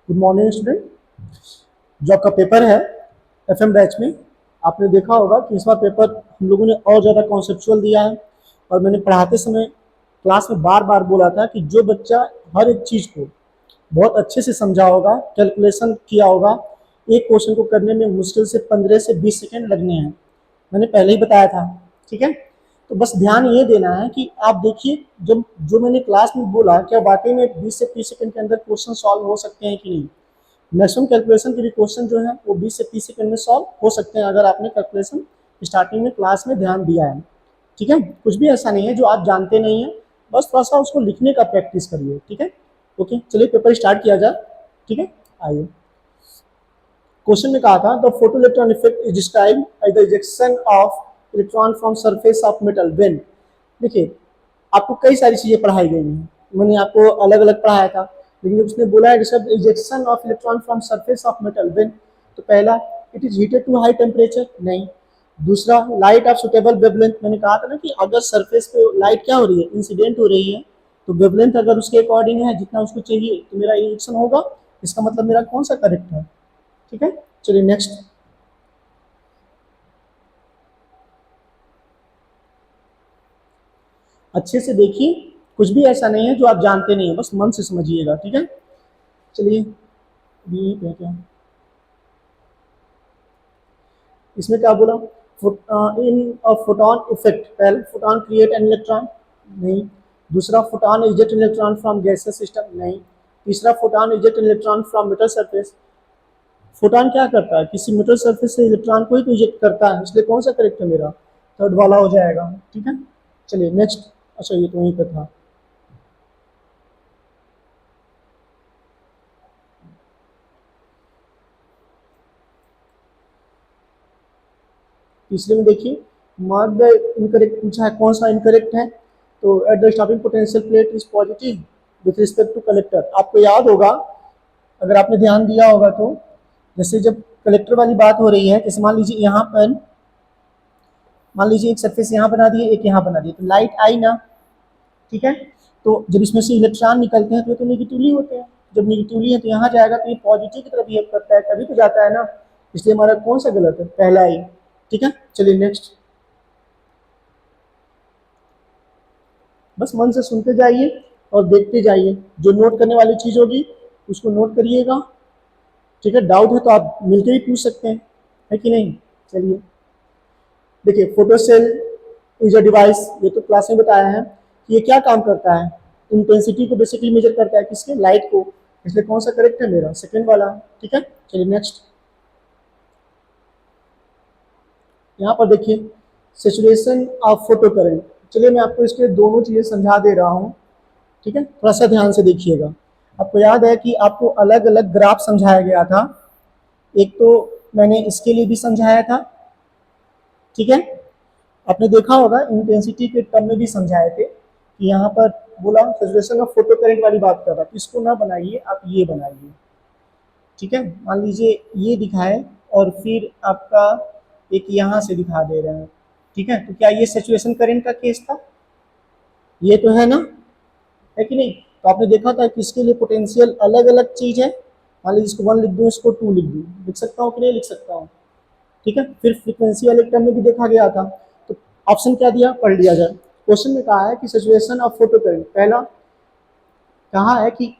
Good morning student. जो आपका paper है एफएम बैच में, आपने देखा होगा कि इस बार पेपर हम लोगों ने और ज़्यादा कॉन्सेप्चुअल दिया है। और मैंने पढ़ाते समय क्लास में बार बार बोला था कि जो बच्चा हर एक चीज़ को बहुत अच्छे से समझा होगा, कैलकुलेशन किया होगा, एक क्वेश्चन को करने में मुश्किल से 15 से 20 सेकेंड लगने हैं। मैंने पहले ही बताया था, ठीक है। तो बस ध्यान ये देना है कि आप देखिए जब जो मैंने क्लास में बोला, क्या वाकई में 20 से 30 सेकंड के अंदर क्वेश्चन सॉल्व हो सकते हैं कि नहीं। मैक्सिमम कैलकुलेशन के भी क्वेश्चन जो है वो 20 से 30 सेकंड में सॉल्व हो सकते हैं, अगर आपने कैलकुलेशन स्टार्टिंग में क्लास में ध्यान दिया है, ठीक है। कुछ भी ऐसा नहीं है जो आप जानते नहीं है, बस थोड़ा सा उसको लिखने का प्रैक्टिस करिए, ठीक है। ओके, चलिए पेपर स्टार्ट किया जाए, ठीक है। आइए, क्वेश्चन में कहा था the photo electron effect is described as the ejection of electron from surface of metal when. देखिए, आपको कई सारी चीजें पढ़ाई गई हैं, मैंने आपको अलग अलग पढ़ाया था, लेकिन उसने बोला है ejection of electron from surface of metal when. तो पहला, it is heated to high temperature, नहीं। दूसरा, लाइट ऑफ सुटेबल वेवलेंथ, मैंने कहा था ना कि अगर सरफेस पे लाइट क्या हो रही है, इंसिडेंट हो रही है, तो वेवलेंथ अगर उसके अकॉर्डिंग है जितना उसको चाहिए तो मेरा इजेक्शन होगा। इसका मतलब मेरा कौन सा करेक्ट है, ठीक है। चलिए नेक्स्ट, अच्छे से देखिए, कुछ भी ऐसा नहीं है जो आप जानते नहीं है, बस मन से समझिएगा, ठीक है। चलिए, ये क्या क्या इसमें क्या बोला, इन अ फोटोन इफेक्ट, पहले फोटोन क्रिएट एन इलेक्ट्रॉन, नहीं। दूसरा, photon eject electron from gaseous system, नहीं। तीसरा, photon eject electron from metal surface. Photon क्या करता है, किसी मेटल सरफेस से इलेक्ट्रॉन को ही तो इजेक्ट करता है, इसलिए कौन सा करेक्ट है मेरा, थर्ड वाला हो जाएगा, ठीक है। चलिए नेक्स्ट, अच्छा ये तो वहीं पे था। तीसरे में देखिए, मार्क द इनकरेक्ट पूछा है, कौन सा इनकरेक्ट है। तो at the stopping potential plate is positive with respect to collector. आपको याद होगा, अगर आपने ध्यान दिया होगा तो, जैसे जब कलेक्टर वाली बात हो रही है, जैसे मान लीजिए यहाँ पर, मान लीजिए एक सरफेस यहाँ बना दिए, एक यहाँ बना दिए, तो लाइट आई ना, ठीक है। तो जब इसमें से इलेक्ट्रॉन निकलते हैं तो ये तो निगेटिवली होते हैं, जब निगेटिवली है तो यहाँ जाएगा तो ये पॉजिटिव की तरफ बिहेव करता है, तभी तो जाता है ना। इसलिए हमारा कौन सा गलत है, पहला ही, ठीक है। चलिए नेक्स्ट, बस मन से सुनते जाइए और देखते जाइए, जो नोट करने वाली चीज होगी उसको नोट करिएगा, ठीक है। डाउट है तो आप मिलकर ही पूछ सकते हैं, है कि नहीं। चलिए देखिए, फोटोसेल इज अ डिवाइस, ये तो क्लास में बताया है कि ये क्या काम करता है, इंटेंसिटी को बेसिकली मेजर करता है, किसके, लाइट को। इसलिए कौन सा करेक्ट है मेरा, सेकेंड वाला, ठीक है। चलिए नेक्स्ट, यहाँ पर देखिए, सेचुरेशन ऑफ फोटो करंट। चलिए मैं आपको इसके दोनों चीजें समझा दे रहा हूँ, ठीक है। थोड़ा सा ध्यान से देखिएगा। आपको याद है कि आपको अलग अलग ग्राफ समझाया गया था, एक तो मैंने इसके लिए भी समझाया था, ठीक है। आपने देखा होगा इंटेंसिटी के टर्म में भी समझाए थे कि यहाँ पर बोला सेचुरेशन ऑफ फोटो करंट वाली बात कर रहा, तो इसको ना बनाइए, आप ये बनाइए, ठीक है। मान लीजिए ये दिखाए और फिर आपका एक यहाँ से दिखा दे रहे हैं, ठीक है। तो क्या ये सेचुरेशन करंट का केस था, ये तो है ना, है कि नहीं। तो आपने देखा था कि इसके लिए पोटेंशियल अलग अलग चीज है, मान लीजिए इसको 1 लिख दूँ, इसको 2 लिख दूँ, लिख सकता हूँ कि नहीं लिख सकता हूँ, ठीक है। फिर फ्रीक्वेंसी वाले टर्म में भी देखा गया था, तो ऑप्शन क्या दिया, पढ़ लिया जाए। क्वेश्चन में कहा है कि सिचुएशन ऑफ फोटो करंट, पहला कहा है कि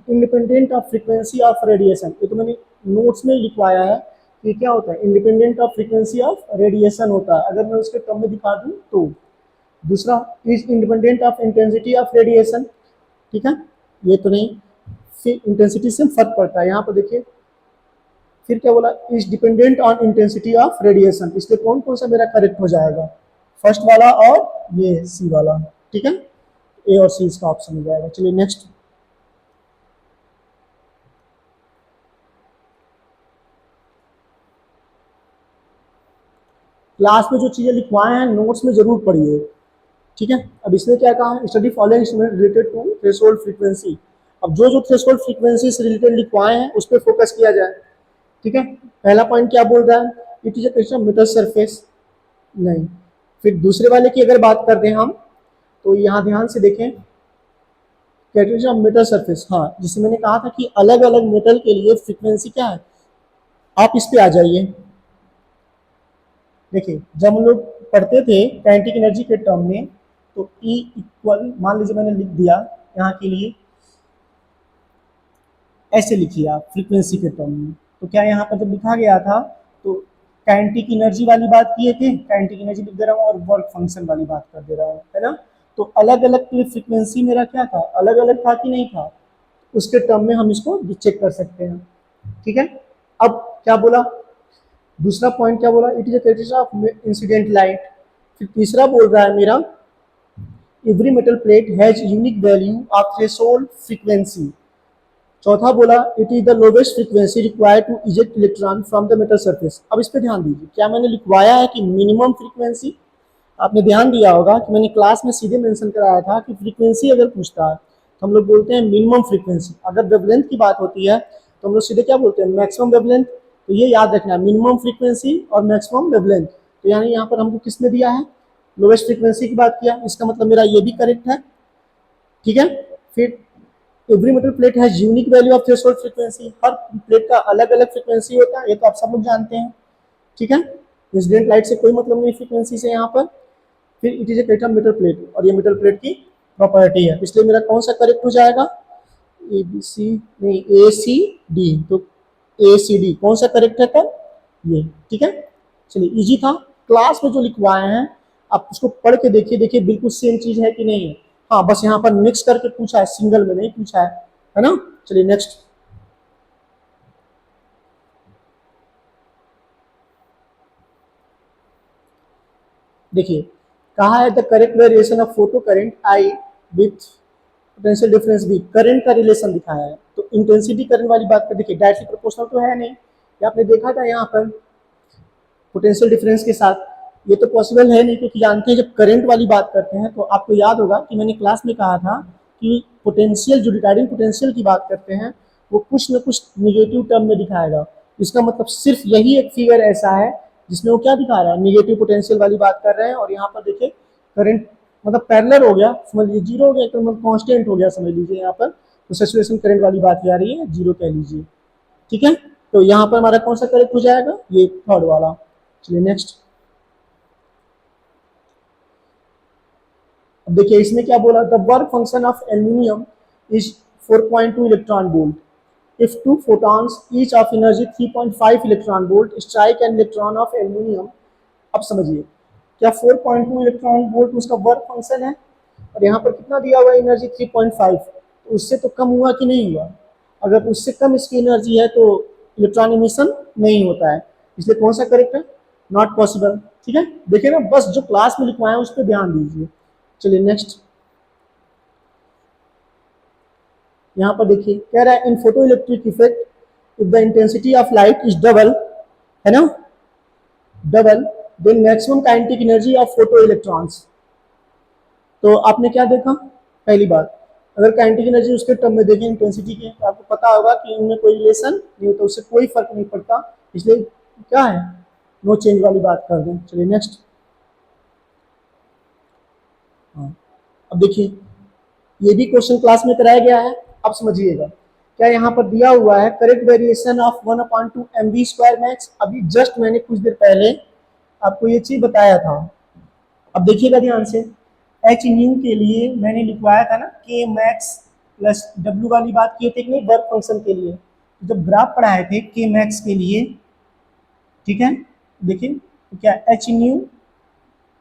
independent of frequency of radiation, ये तो मैंने नोट्स में लिखवाया है कि क्या होता है, independent of frequency of radiation होता है, अगर मैं उसके टर्म में दिखा दूँ तो। दूसरा, is independent of intensity of radiation, ठीक है, ये तो नहीं। फिर इंटेंसिटी से फर्क पड़ता है, यहाँ पर देखिए, फिर क्या बोला, is dependent on intensity of radiation, इसलिए कौन कौन सा मेरा करेक्ट हो जाएगा, फर्स्ट वाला और ये सी वाला, ठीक है। ए और सी इसका ऑप्शन हो जाएगा। चलिए नेक्स्ट, क्लास में जो चीजें लिखवाए हैं नोट्स में जरूर पढ़िए, ठीक है। अब इसने क्या कहा, study following instrument related to threshold frequency. अब जो जो थ्रेशोल्ड फ्रीक्वेंसी से रिलेटेड लिखवाए हैं उस पर फोकस किया जाए, ठीक है। पहला पॉइंट क्या बोल रहा है, it is a meter surface, नहीं। फिर दूसरे वाले की अगर बात करते हैं हम, तो यहाँ ध्यान से देखें, कैरेक्टरिस्टिक ऑफ मेटल सरफेस, हाँ जिससे मैंने कहा था कि अलग अलग मेटल के लिए फ्रीक्वेंसी क्या है। आप इस पे आ जाइए। देखिए जब हम लोग पढ़ते थे काइनेटिक एनर्जी के टर्म में, तो E इक्वल, मान लीजिए मैंने लिख दिया यहाँ के लिए, ऐसे लिखिए आप फ्रीक्वेंसी के टर्म में। तो क्या यहाँ पर जब लिखा गया था तो काइनेटिक एनर्जी वाली बात किए थे, काइनेटिक एनर्जी लिख दे रहा हूँ और वर्क फंक्शन वाली बात कर दे रहा हूँ, है ना। तो अलग अलग के लिए फ्रीक्वेंसी मेरा क्या था, अलग अलग था कि नहीं था, उसके टर्म में हम इसको चेक कर सकते हैं। ठीक है, अब क्या बोला, दूसरा पॉइंट क्या बोला, it is a characteristic of incident light. फिर तीसरा बोल रहा है मेरा every metal plate has unique value of threshold frequency. चौथा बोला it is the lowest frequency required to eject electron from the metal surface. अब इस पे ध्यान दीजिए, क्या मैंने लिखवाया है कि मिनिमम फ्रीक्वेंसी। आपने ध्यान दिया होगा कि मैंने क्लास में सीधे मेंशन कराया था कि फ्रीक्वेंसी अगर पूछता है तो हम लोग बोलते हैं मिनिमम फ्रीक्वेंसी। अगर वेवलेंथ की बात होती है तो हम लोग सीधे क्या बोलते हैं, मैक्सिमम वेवलेंथ। तो ये याद रखना है, मिनिमम फ्रीक्वेंसी और मैक्सिमम वेवलेंथ। तो यानी यहाँ पर हमको किसने दिया है, लोवेस्ट फ्रीक्वेंसी की बात किया, इसका मतलब मेरा ये भी करेक्ट है। ठीक है, फिर every metal plate has unique value of threshold frequency. Her plate का अलग अलग फ्रीक्वेंसी होता है, ये तो आप सब लोग जानते हैं। ठीक है, इंसिडेंट लाइट से कोई मतलब नहीं फ्रीक्वेंसी से यहाँ पर। फिर it is a kratom metal plate, और ये मेटल प्लेट की प्रॉपर्टी है, इसलिए मेरा कौन सा करेक्ट हो जाएगा, ए बी सी नहीं ए सी डी। तो ए सी डी कौन सा करेक्ट है तब, ये। ठीक है, चलिए इजी था। क्लास में जो लिखवाए हैं आप उसको पढ़ के देखिए, देखिए बिल्कुल सेम चीज है कि नहीं है। हाँ बस यहाँ पर मिक्स करके पूछा है, सिंगल में नहीं पूछा है ना। चलिए नेक्स्ट। देखिए कहा है the correct variation of photo current I with potential difference भी, करंट का रिलेशन दिखाया है। तो इंटेंसिटी करंट वाली बात कर, देखिए डायरेक्टली प्रोपोर्शनल तो है नहीं, ये आपने देखा था यहाँ पर पोटेंशियल डिफरेंस के साथ, ये तो पॉसिबल है नहीं, क्योंकि जानते हैं जब करंट वाली बात करते हैं तो आपको याद होगा कि मैंने क्लास में कहा था कि पोटेंशियल, जो रिटार्डिंग पोटेंशियल की बात करते हैं वो कुछ न कुछ निगेटिव टर्म में दिखाएगा। इसका मतलब सिर्फ यही एक फिगर ऐसा है जिसमें वो क्या दिखा रहा है, निगेटिव पोटेंशियल वाली बात कर रहे हैं। और यहाँ पर देखिए करंट मतलब पैरेलल हो गया, समझ लीजिए जीरो हो गया, तो मतलब कांस्टेंट हो गया समझ लीजिए यहाँ पर। तो सैचुरेशन करंट वाली बात आ रही है, जीरो कह लीजिए। ठीक है, तो यहाँ पर हमारा कौन सा करेक्ट हो जाएगा, ये थर्ड वाला। चलिए नेक्स्ट। अब देखिए इसमें क्या बोला, the work function of aluminium is 4.2 electron volt if two photons each of energy 3.5 electron volt strike an electron of aluminium. अब समझिए क्या 4.2 इलेक्ट्रॉन वोल्ट उसका वर्क फंक्शन है, और यहाँ पर कितना दिया हुआ एनर्जी 3.5, तो उससे तो कम हुआ कि नहीं हुआ। अगर उससे कम इसकी एनर्जी है तो इलेक्ट्रॉन इमिशन नहीं होता है, इसलिए कौन सा करेक्ट है, नॉट पॉसिबल। ठीक है, देखिए ना बस जो क्लास में लिखवाए उस पर ध्यान दीजिए। चलिए नेक्स्ट। यहाँ पर देखिए कह रहा है in photoelectric effect if the intensity of light is double, है ना, double, then maximum kinetic energy of photoelectrons. तो आपने क्या देखा, पहली बात अगर काइनेटिक एनर्जी उसके टर्म में देखें इंटेंसिटी के, तो आपको पता होगा कि इनमें कोई रिलेशन नहीं होता, उससे कोई फर्क नहीं पड़ता, इसलिए क्या है, नो चेंज वाली बात कर दें। चलिए नेक्स्ट। हाँ अब देखिए ये भी क्वेश्चन क्लास में कराया गया है, अब समझिएगा क्या यहाँ पर दिया हुआ है, correct variation of 1/2 mv square max. अभी जस्ट मैंने कुछ देर पहले आपको ये चीज बताया था। अब देखिएगा ध्यान से, एच न्यू के लिए मैंने लिखवाया था ना के मैक्स प्लस डब्ल्यू वाली बात किए थे कि नहीं वर्क फंक्शन के लिए, जब ग्राफ पढ़ाए थे के मैक्स के लिए। ठीक है, देखिए तो क्या H new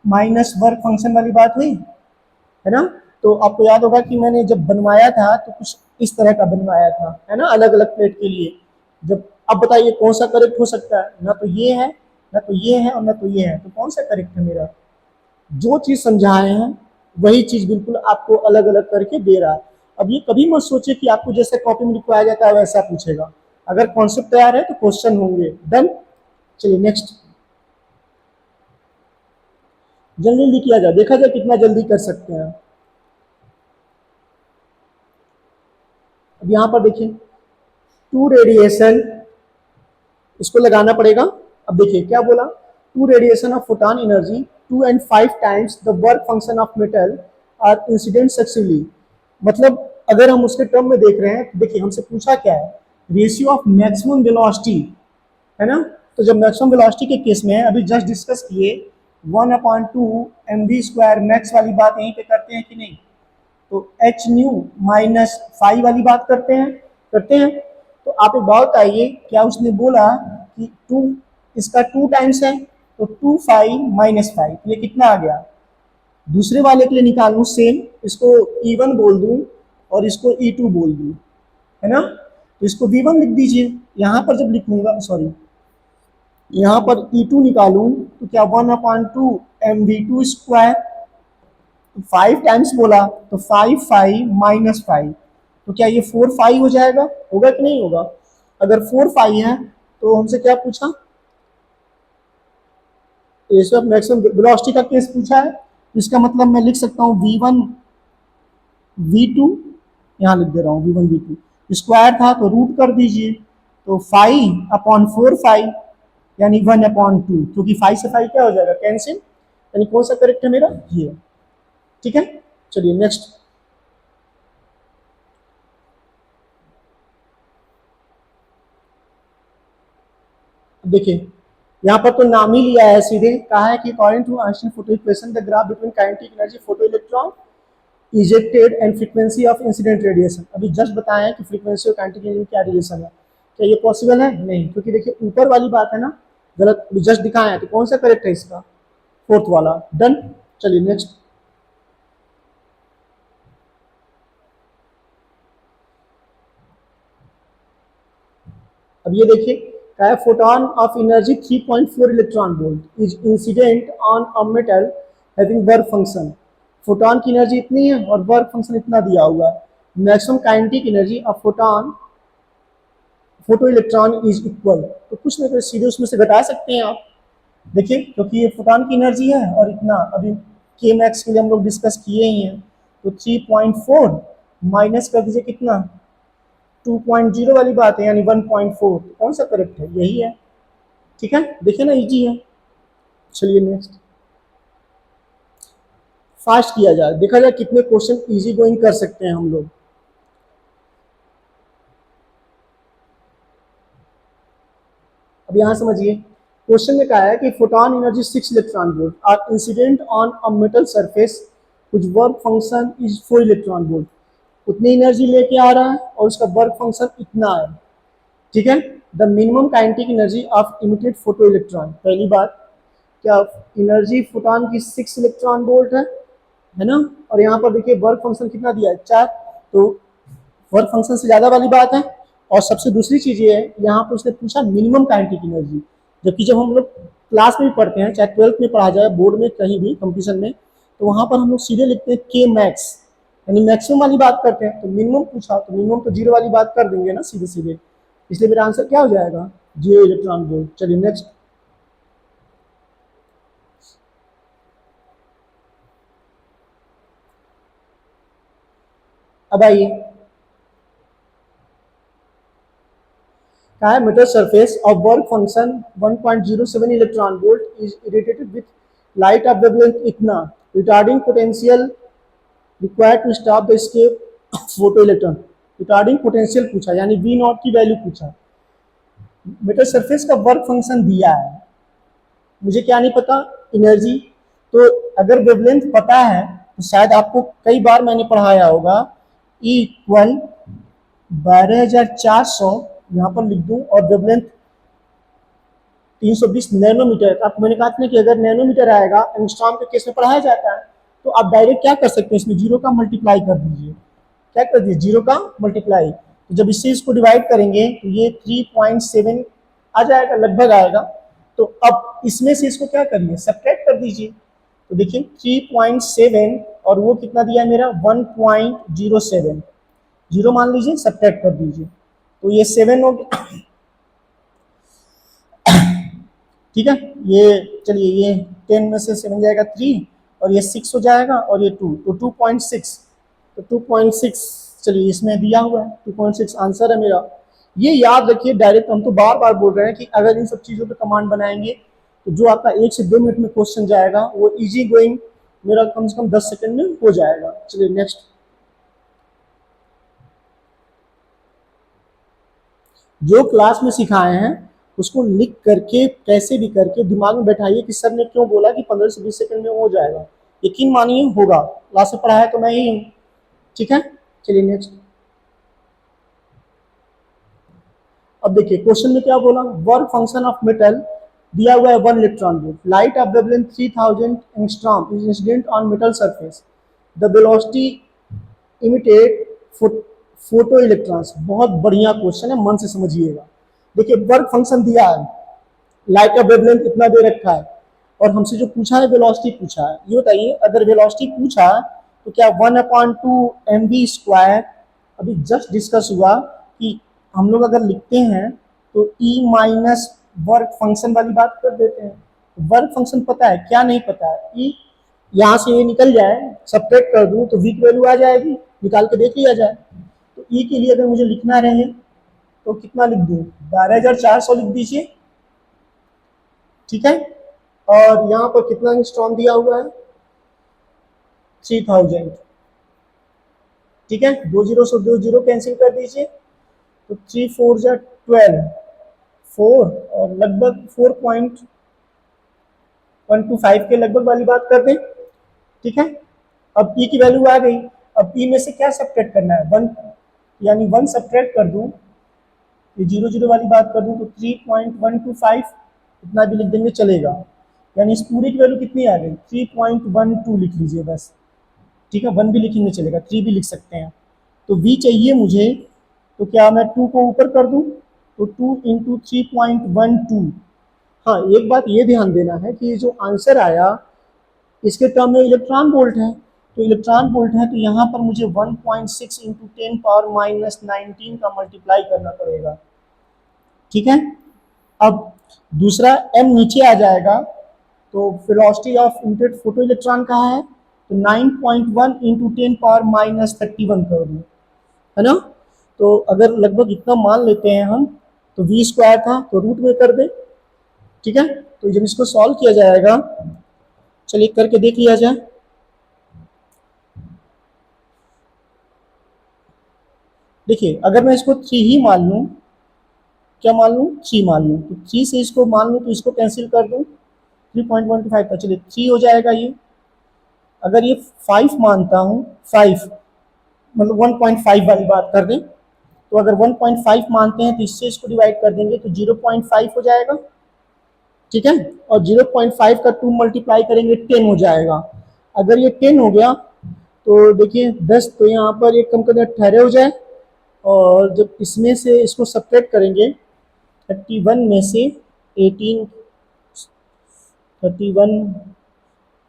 minus work function वाली बात हुई, है ना। तो आपको याद होगा कि मैंने जब बनवाया था तो कुछ इस तरह का बनवाया था, है ना, अलग अलग प्लेट के लिए। जब अब बताइए कौन सा करेक्ट हो सकता है, ना तो ये है, ना तो ये है, और ना तो ये है, तो कौन सा करेक्ट है मेरा। जो चीज समझाए हैं वही चीज बिल्कुल आपको अलग अलग करके दे रहा है। अब ये कभी मत सोचे कि आपको जैसे कॉपी में लिखवाया जाता है वैसा पूछेगा, अगर कॉन्सेप्ट तैयार है तो क्वेश्चन होंगे। डन, चलिए नेक्स्ट। जल्दी जल्दी किया जाए, देखा जाए कितना जल्दी कर सकते हैं। अब यहाँ पर देखिए टू रेडिएशन, इसको लगाना पड़ेगा। अब देखिए क्या बोला, two radiation of photon energy 2 and 5 times the work function of metal are incident successively. मतलब अगर हम उसके टर्म में देख रहे हैं तो देखिए हमसे पूछा क्या है, रेशियो ऑफ मैक्सिमम वेलोसिटी, है ना। तो जब मैक्सिमम वेलोसिटी के केस में अभी जस्ट डिस्कस किए 1/2 mv² मैक्स वाली बात यहीं पे करते हैं कि नहीं, तो एच न्यू माइनस फाइव वाली बात करते हैं। तो आप एक बात बताइए, क्या उसने बोला कि टू, इसका 2 टाइम्स है, तो 2 5 - 5 ये कितना आ गया। दूसरे वाले के लिए निकाल लूँ सेम, इसको E1 बोल दूँ और इसको E2 बोल दूँ, है ना। तो इसको V1 लिख दीजिए, यहाँ पर जब लिखूंगा, सॉरी यहाँ पर E2 निकालूं तो क्या 1/2 mv² 5 टाइम्स बोला तो 5 - 5 तो क्या ये 4 5 हो जाएगा, होगा कि नहीं होगा। अगर 4 5 है तो हमसे क्या पूछा, रेशियो ऑफ मैक्सिमम वेलोसिटी का केस पूछा है। इसका मतलब मैं लिख सकता हूँ V1 V2, यहाँ लिख दे रहा हूँ V1 V2, स्क्वायर था तो रूट कर दीजिए, तो 5/4 यानी 1/2, क्योंकि 5 से 5 क्या हो जाएगा, कैंसिल, यानी कौन सा करेक्ट है मेरा, ये। ठीक है, चलिए नेक्स्ट। देखिए यहाँ पर तो नाम ही लिया है, सीधे कहा है कि according to Einstein photo equation the graph between kinetic energy photo electron ejected and frequency of incident radiation. अभी जस्ट बताया है कि फ्रीक्वेंसी और काइनेटिक एनर्जी क्या रिलेशन है, क्या ये पॉसिबल है, नहीं, क्योंकि देखिए ऊपर वाली बात है ना गलत, जस्ट दिखाया है, तो कौन सा करेक्ट है इसका, फोर्थ वाला, डन। चलिए नेक्स्ट। अब ये देखिए क्या है, photon of energy 3.4 electron volt is incident on a metal having work function. Photon की एनर्जी इतनी है और वर्क फंक्शन इतना दिया हुआ है। Maximum kinetic energy of photon photo electron is equal, तो कुछ नहीं, तो सीधे उसमें से घटा सकते हैं आप। देखिए क्योंकि ये फोटोन की एनर्जी है और इतना अभी के मैक्स के लिए हम लोग डिस्कस किए ही हैं, तो 3.4 माइनस कर दीजिए कितना, 2.0 वाली बात है यानी 1.4, तो कौन सा करेक्ट है, यही है। ठीक है, देखिए ना इजी है। चलिए नेक्स्ट, फास्ट किया जाए, देखा जाए कितने क्वेश्चन इजी गोइंग कर सकते हैं हम लोग। अब यहाँ समझिए, क्वेश्चन में कहा है कि photon energy 6 electron volt are incident on a metal surface कुछ work function is 4 electron volt. उतनी एनर्जी लेके आ रहा है और उसका वर्क फंक्शन इतना है। ठीक है, the minimum kinetic energy of emitted photo electron, पहली बात क्या एनर्जी फोटोन की 6 इलेक्ट्रॉन वोल्ट है ना, और यहाँ पर देखिए वर्क फंक्शन कितना दिया है, 4, तो वर्क फंक्शन से ज़्यादा वाली बात है। और सबसे दूसरी चीज़ ये है, यहाँ पर उसने पूछा मिनिमम काइनेटिक एनर्जी, जबकि जब हम लोग क्लास में भी पढ़ते हैं, चाहे 12th में पढ़ा जाए, बोर्ड में, कहीं भी कंपटीशन में, तो वहाँ पर हम लोग सीधे लिखते हैं के मैक्स, यानी मैक्सिमम वाली बात करते हैं। तो मिनिमम पूछा तो मिनिमम तो 0 वाली बात कर देंगे ना सीधे सीधे, इसलिए मेरा आंसर क्या हो जाएगा, 0 इलेक्ट्रॉन वोल्ट। चलिए नेक्स्ट। अब आइए, कहा है metal surface of work function 1.07 electron volt is irradiated with light of wavelength इतना, retarding potential required to stop the escape of photoelectron। retarding potential पूछा यानी V नॉट की वैल्यू पूछा, मेटल सरफेस का वर्क फंक्शन दिया है, मुझे क्या नहीं पता, एनर्जी। तो अगर वेवलेंथ पता है तो शायद आपको कई बार मैंने पढ़ाया होगा, E इक्वल 12,400 यहाँ पर लिख दूं और वेवलेंथ 320 नैनोमीटर। आपको मैंने कहा था कि अगर नैनोमीटर आएगा, एंगस्ट्रॉम के केस में पढ़ाया जाता है, तो आप डायरेक्ट क्या कर सकते हैं, इसमें 0 का मल्टीप्लाई कर दीजिए, क्या कर दीजिए, 0 का मल्टीप्लाई। तो जब इससे इसको डिवाइड करेंगे तो ये 3.7 आ जाएगा, लगभग आएगा। तो अब इसमें से इसको क्या करिए, सब्ट्रैक्ट कर दीजिए। तो देखिए 3.7 और वो कितना दिया है मेरा, 1.07, 0 मान लीजिए, सब्ट्रैक्ट कर दीजिए, तो ये 7 हो गया। ठीक है, ये चलिए ये 10 में से 7 जाएगा 3 और ये 6 हो जाएगा और ये 2, तो 2.6, तो 2.6 चलिए इसमें दिया हुआ है, 2.6 आंसर है मेरा। ये याद रखिए, डायरेक्ट हम तो बार बार बोल रहे हैं कि अगर इन सब चीज़ों पे कमांड बनाएंगे तो जो आपका 1 से 2 मिनट में क्वेश्चन जाएगा वो इजी गोइंग मेरा कम से कम 10 सेकंड में हो जाएगा। चलिए नेक्स्ट। जो क्लास में सिखाए हैं उसको लिख करके कैसे भी करके दिमाग में बैठाइए कि सर ने क्यों बोला कि 15 से 20 सेकंड में हो जाएगा। यकीन मानिए होगा, क्लास में पढ़ाया तो मैं ही हूँ। ठीक है, चलिए नेक्स्ट। अब देखिए क्वेश्चन में क्या बोला, वर्क फंक्शन ऑफ मेटल दिया हुआ है 1 electron volt, light of wavelength 3000 angstrom is incident on metal surface, the velocity emitted photo electrons. बहुत बढ़िया क्वेश्चन है, मन से समझिएगा। देखिए वर्क फंक्शन दिया है, लाइट का वेवलेंथ इतना दे रखा है, और हमसे जो पूछा है वेलोसिटी पूछा है। ये बताइए अगर वेलोसिटी पूछा तो क्या 1/2 mv², अभी जस्ट डिस्कस हुआ कि हम लोग अगर लिखते हैं तो ई माइनस वर्क फंक्शन वाली बात कर देते हैं। वर्क फंक्शन पता है क्या, नहीं पता है, ई यहाँ से ये निकल जाए, सब्ट्रैक्ट कर दूं तो वी की वैल्यू आ जाएगी, निकाल के देख लिया जाए। तो ई के लिए अगर मुझे लिखना रहे तो कितना लिख दूं, 12400 लिख दीजिए। ठीक है, और यहाँ पर कितना एंगस्ट्रॉम दिया हुआ है, 3000। ठीक है, 20 से 20 कैंसिल कर दीजिए, तो 3 4 जा 12, 4 और लगभग 4.125 के लगभग वाली बात कर दें। ठीक है, अब ई की वैल्यू आ गई। अब ई में से क्या सब्ट्रैक्ट करना है, 1, यानी 1 सब्ट्रैक्ट कर दूं, ये 0 0 वाली बात कर दूं तो 3.125 इतना भी लिख देंगे चलेगा। यानी इस पूरी की वैल्यू कितनी आ गई, 3.12 लिख लीजिए बस। ठीक है, 1 भी लिखेंगे चलेगा, 3 भी लिख सकते हैं। तो v चाहिए मुझे, तो क्या मैं 2 को ऊपर कर दूं, तो 2 इंटू 3.12। हाँ, एक बात ये ध्यान देना है कि ये जो आंसर आया इसके टर्म में इलेक्ट्रॉन वोल्ट है, तो इलेक्ट्रॉन वोल्ट है तो यहाँ पर मुझे 1.6 इंटू 10⁻19 का मल्टीप्लाई करना पड़ेगा। ठीक है, अब दूसरा m नीचे आ जाएगा, तो velocity of emitted photo electron कहाँ है, तो 9.1 इंटू 10⁻31 कर दूँ, है ना। तो अगर लगभग इतना मान लेते हैं हम, तो v² था तो रूट में कर दे। ठीक है, तो जब इसको सॉल्व किया जाएगा, चलिए करके देख लिया जाए। देखिए अगर मैं इसको 3 ही मान लूँ, क्या मान लूँ, 3 मान लूँ, तो 3 से इसको मान लूँ तो इसको कैंसिल कर दूँ, 3.15 था, चलिए 3 हो जाएगा ये। अगर ये 5 मानता हूँ, 5 मतलब 1.5 वाली बात कर दें, तो अगर 1.5 मानते हैं तो इससे इसको डिवाइड कर देंगे तो 0.5 हो जाएगा। ठीक है, और 0.5 का 2 मल्टीप्लाई करेंगे 10 हो जाएगा। अगर ये 10 हो गया तो देखिए 10, तो यहाँ पर एक कम कर 18 हो जाए, और जब इसमें से इसको सब्ट्रैक्ट करेंगे 31 में से 18, 31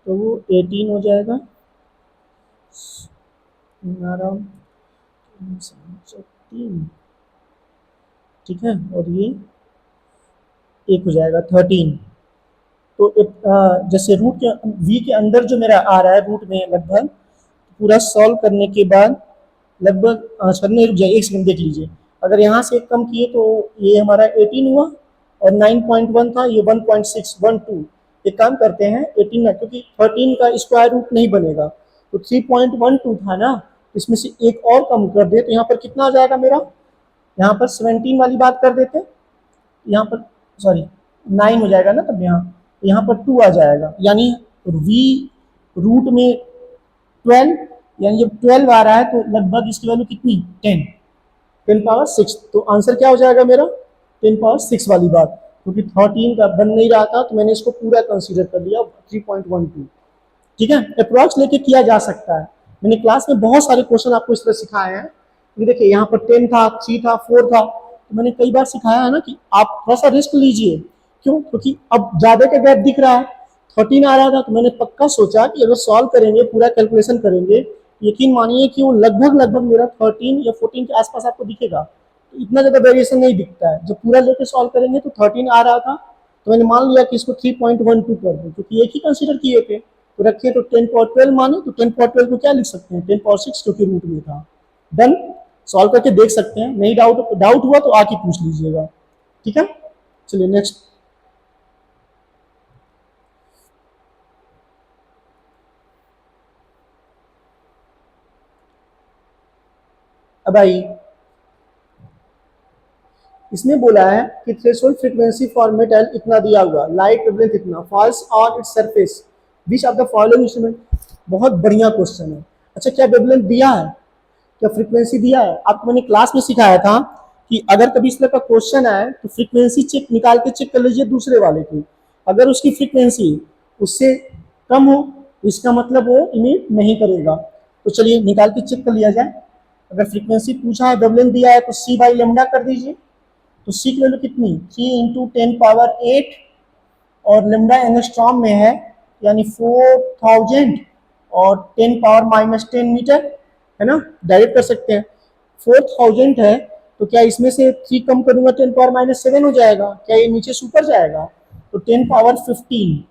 तो वो 18 हो जाएगा, 3। ठीक है, और ये 1 हो जाएगा 13। तो जैसे रूट के v के अंदर जो मेरा आ रहा है रूट में लगभग, पूरा सॉल्व करने के बाद लगभग सर नहीं, रुक जाइए 1 सेकंड देख लीजिए। अगर यहाँ से कम किए तो ये हमारा 18 हुआ, और 9.1 था, ये 1.612। एक काम करते हैं 18 ना, क्योंकि 13 का स्क्वायर रूट नहीं बनेगा, तो 3.12 था ना, इसमें से एक और कम कर दे तो यहाँ पर कितना आ जाएगा मेरा, यहाँ पर 17 वाली बात कर देते, यहाँ पर सॉरी 9 हो जाएगा ना, तब यहाँ पर 2 आ जाएगा, यानी v रूट में 12, यानी जब 12 आ रहा है तो लगभग इसकी वैल्यू कितनी, 10, 10⁻6। तो आंसर क्या हो जाएगा मेरा, 10⁻6 वाली बात, क्योंकि 13 का बन नहीं रहा था तो मैंने इसको पूरा कंसीडर कर लिया 3.12। ठीक है, अप्रॉक्स लेके किया जा सकता है। मैंने क्लास में बहुत सारे क्वेश्चन आपको इस तरह सिखाए हैं कि देखिए यहाँ पर 10 था, 3 था, 4 था, तो मैंने कई बार सिखाया है ना कि आप थोड़ा सा रिस्क लीजिए। क्यों, क्योंकि अब ज्यादा का गैप दिख रहा है, 13 आ रहा था तो मैंने पक्का सोचा कि अगर सॉल्व करेंगे, पूरा कैलकुलेशन करेंगे, यकीन मानिए कि वो लगभग लगभग मेरा 13 या 14 के आसपास आपको दिखेगा, तो इतना ज्यादा वेरिएशन नहीं दिखता है। जब पूरा लेके सॉल्व करेंगे तो 13 आ रहा था, तो मैंने मान लिया कि इसको 3.12 कर दूं, क्योंकि एक ही कंसीडर किए थे, तो रखिए तो 10⁻12 माने, तो 10⁻12 को क्या लिख सकते हैं, 10⁻6, क्योंकि रूट में था। डन, सॉल्व करके देख सकते हैं, नहीं डाउट डाउट हुआ तो आके पूछ लीजिएगा। ठीक है, चलिए नेक्स्ट। अब आई इसमें बोला है कि थ्रेशोल्ड फ्रीक्वेंसी फॉर मेटल इतना दिया हुआ, लाइट वेवलेंथ इतना, falls on its surface which of the following instrument. बहुत बढ़िया क्वेश्चन है। अच्छा, क्या वेवलेंथ दिया है, क्या फ्रीक्वेंसी दिया है? आपको मैंने क्लास में सिखाया था कि अगर कभी इस तरह का क्वेश्चन आए तो फ्रीक्वेंसी चेक निकाल के चेक कर लीजिए दूसरे वाले की। अगर उसकी फ्रीक्वेंसी उससे कम हो इसका मतलब वो इमिट नहीं करेगा। तो चलिए निकाल के चेक कर लिया जाए। अगर फ्रीक्वेंसी पूछा है, वेवलेंथ दिया है, तो सी बाई लेमडा कर दीजिए। तो सी की वैल्यू कितनी, 3 × 10⁻⁸ और लेमडा एंगस्ट्रॉम में है, यानी 4000 और 10⁻−10 मीटर, है ना, डायरेक्ट कर सकते हैं। 4000 है तो क्या इसमें से 3 कम करूंगा 10⁻−7 हो जाएगा, क्या ये नीचे से ऊपर जाएगा? तो 10⁻15।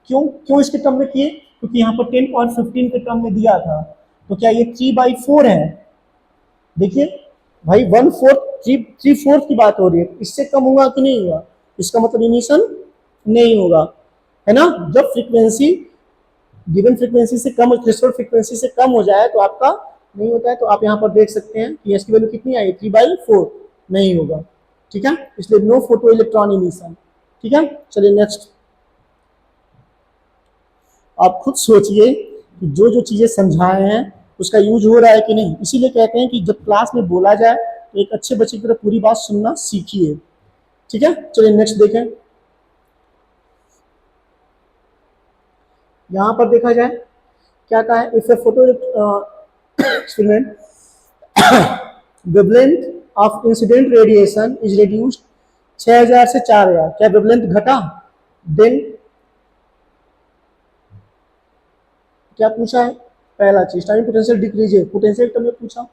क्यों क्यों इसके टर्म में किए? क्योंकि यहाँ पर 10⁻15 के टर्म में दिया था। तो क्या ये 3/4 है? देखिए भाई, 1/4 3/4 की बात हो रही है, इससे कम होगा कि नहीं होगा? इसका मतलब इमिशन नहीं होगा, है ना। जब फ्रीक्वेंसी गिवन फ्रीक्वेंसी से कम, थ्रेशोल्ड फ्रीक्वेंसी से कम हो जाए तो आपका नहीं होता है। तो आप यहाँ पर देख सकते हैं कि इसकी वैल्यू कितनी आई, 3/4 नहीं होगा, ठीक है। इसलिए नो फोटो इलेक्ट्रॉन इमिशन, ठीक है। चलिए नेक्स्ट। आप खुद सोचिए कि जो जो चीजें समझाए हैं उसका यूज हो रहा है कि नहीं। इसीलिए कहते हैं कि जब क्लास में बोला जाए तो एक अच्छे बच्चे की तरह पूरी बात सुनना सीखिए, ठीक है। चलिए नेक्स्ट देखें। यहां पर देखा जाए क्या कहा है, if A photo experiment wavelength of incident radiation is reduced 6000 से 4000, क्या वेवलेंथ घटा? देन क्या पूछा है? पहला चीज टाइम पोटेंशियल डिक्रीज है, पोटेंशियल टर्म में पूछा।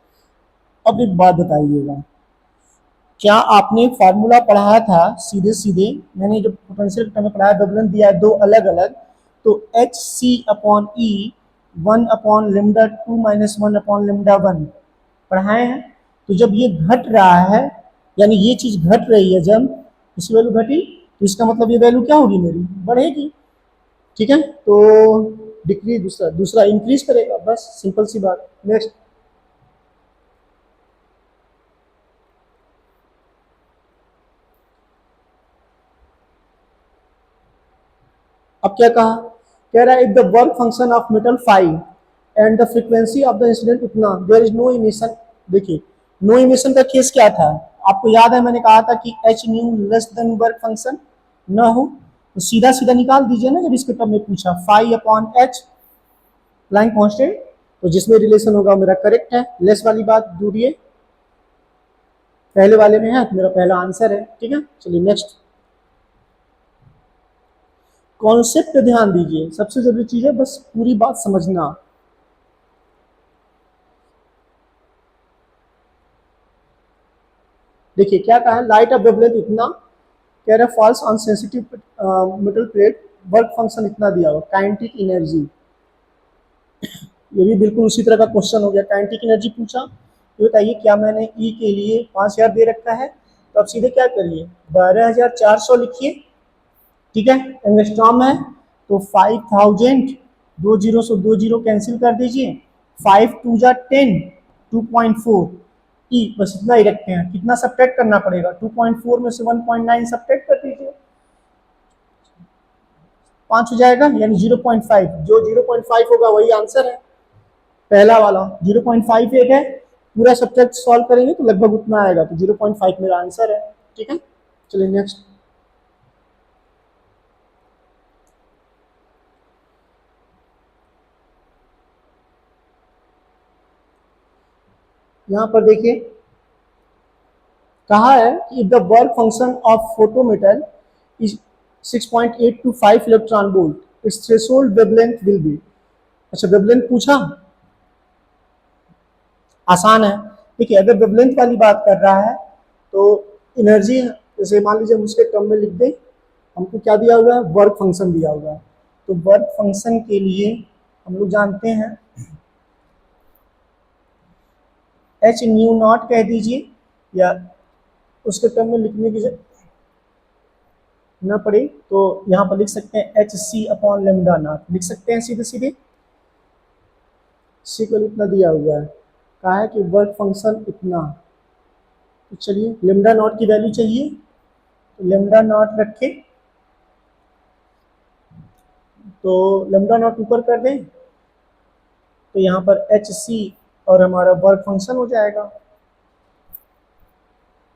अब एक बात बताइएगा, क्या आपने फार्मूला पढ़ाया था सीधे सीधे? मैंने जो पोटेंशियल टर्म में पढ़ाया, वेवलेंथ दिया है दो अलग अलग, तो एच सी अपॉन ई 1/λ2 - 1/λ1 पढ़ाए हैं। तो जब ये घट रहा है, यानी ये चीज घट रही है, जब इसकी वैल्यू घटी तो इसका मतलब ये वैल्यू क्या होगी, मेरी बढ़ेगी, ठीक है। तो डिक्रीज दूसरा, दूसरा इंक्रीज करेगा, बस सिंपल सी बात। नेक्स्ट। अब क्या कहा, कह रहा है if the work function of metal 5 and the frequency of the incident इतना, देयर इज नो इमिशन। देखिए नो इमिशन का केस क्या था, आपको याद है मैंने कहा था कि H new less than work function ना हो, तो सीधा सीधा निकाल दीजिए ना। जब इसके टर्म में पूछा 5/h प्लैंक कांस्टेंट, तो जिसमें रिलेशन होगा मेरा करेक्ट है। लेस वाली बात दूरिए पहले वाले में है, तो मेरा पहला आंसर है, ठीक है। चलिए नेक्स्ट। कॉन्सेप्ट पे ध्यान दीजिए, सबसे जरूरी चीज है बस पूरी बात समझना। देखिए क्या कहा है, लाइट ऑफ वेवलेंथ इतना, कह रहा है falls on sensitive metal plate, work function इतना दिया हुआ, काइनेटिक एनर्जी। ये भी बिल्कुल उसी तरह का क्वेश्चन हो गया, काइनेटिक एनर्जी पूछा। तो बताइए क्या मैंने ई के लिए 5000 दे रखा है, तो अब सीधे क्या करिए 12400 लिखिए, ठीक है। एंगस्ट्रॉम है तो 5000, 2 जीरो से 2 जीरो कैंसिल कर दीजिए, 5×2 = 10, 2.4 ई, बस इतना ही रखते हैं। कितना सब्ट्रैक्ट करना पड़ेगा, 2.4 में से 1.9 सब्ट्रैक्ट कर दीजिए, 5 हो जाएगा, यानी 0.5। जो 0.5 होगा वही आंसर है, पहला वाला 0.5 एक है, पूरा सब्ट्रैक्ट सॉल्व करेंगे तो लगभग उतना आएगा, तो 0.5 मेरा आंसर है, ठीक है। चलिए नेक्स्ट। यहां पर देखिए कहा है कि the work function of photometer is 6.8 to 5 electron volt, it's threshold wavelength will be. अच्छा वेवलेंथ पूछा, आसान है। देखिए अगर वेवलेंथ वाली बात कर रहा है तो एनर्जी, जैसे मान लीजिए हम उसके टर्म में लिख दें, हमको क्या दिया हुआ है, वर्क फंक्शन दिया हुआ है। तो वर्क फंक्शन के लिए हम लोग जानते हैं एच न्यू नॉट कह दीजिए, या उसके टर्म में लिखने की ना पड़े तो यहाँ पर लिख सकते हैं H C upon lambda not, लिख सकते हैं सीधे सीधे। सी को इतना दिया हुआ है, कहा है कि वर्क फंक्शन इतना, तो चलिए लेमडा नॉट की वैल्यू चाहिए, तो लेमडा नॉट रखें, तो लेमडा नॉट ऊपर कर दें, तो यहाँ पर एच सी और हमारा वर्क फंक्शन हो जाएगा।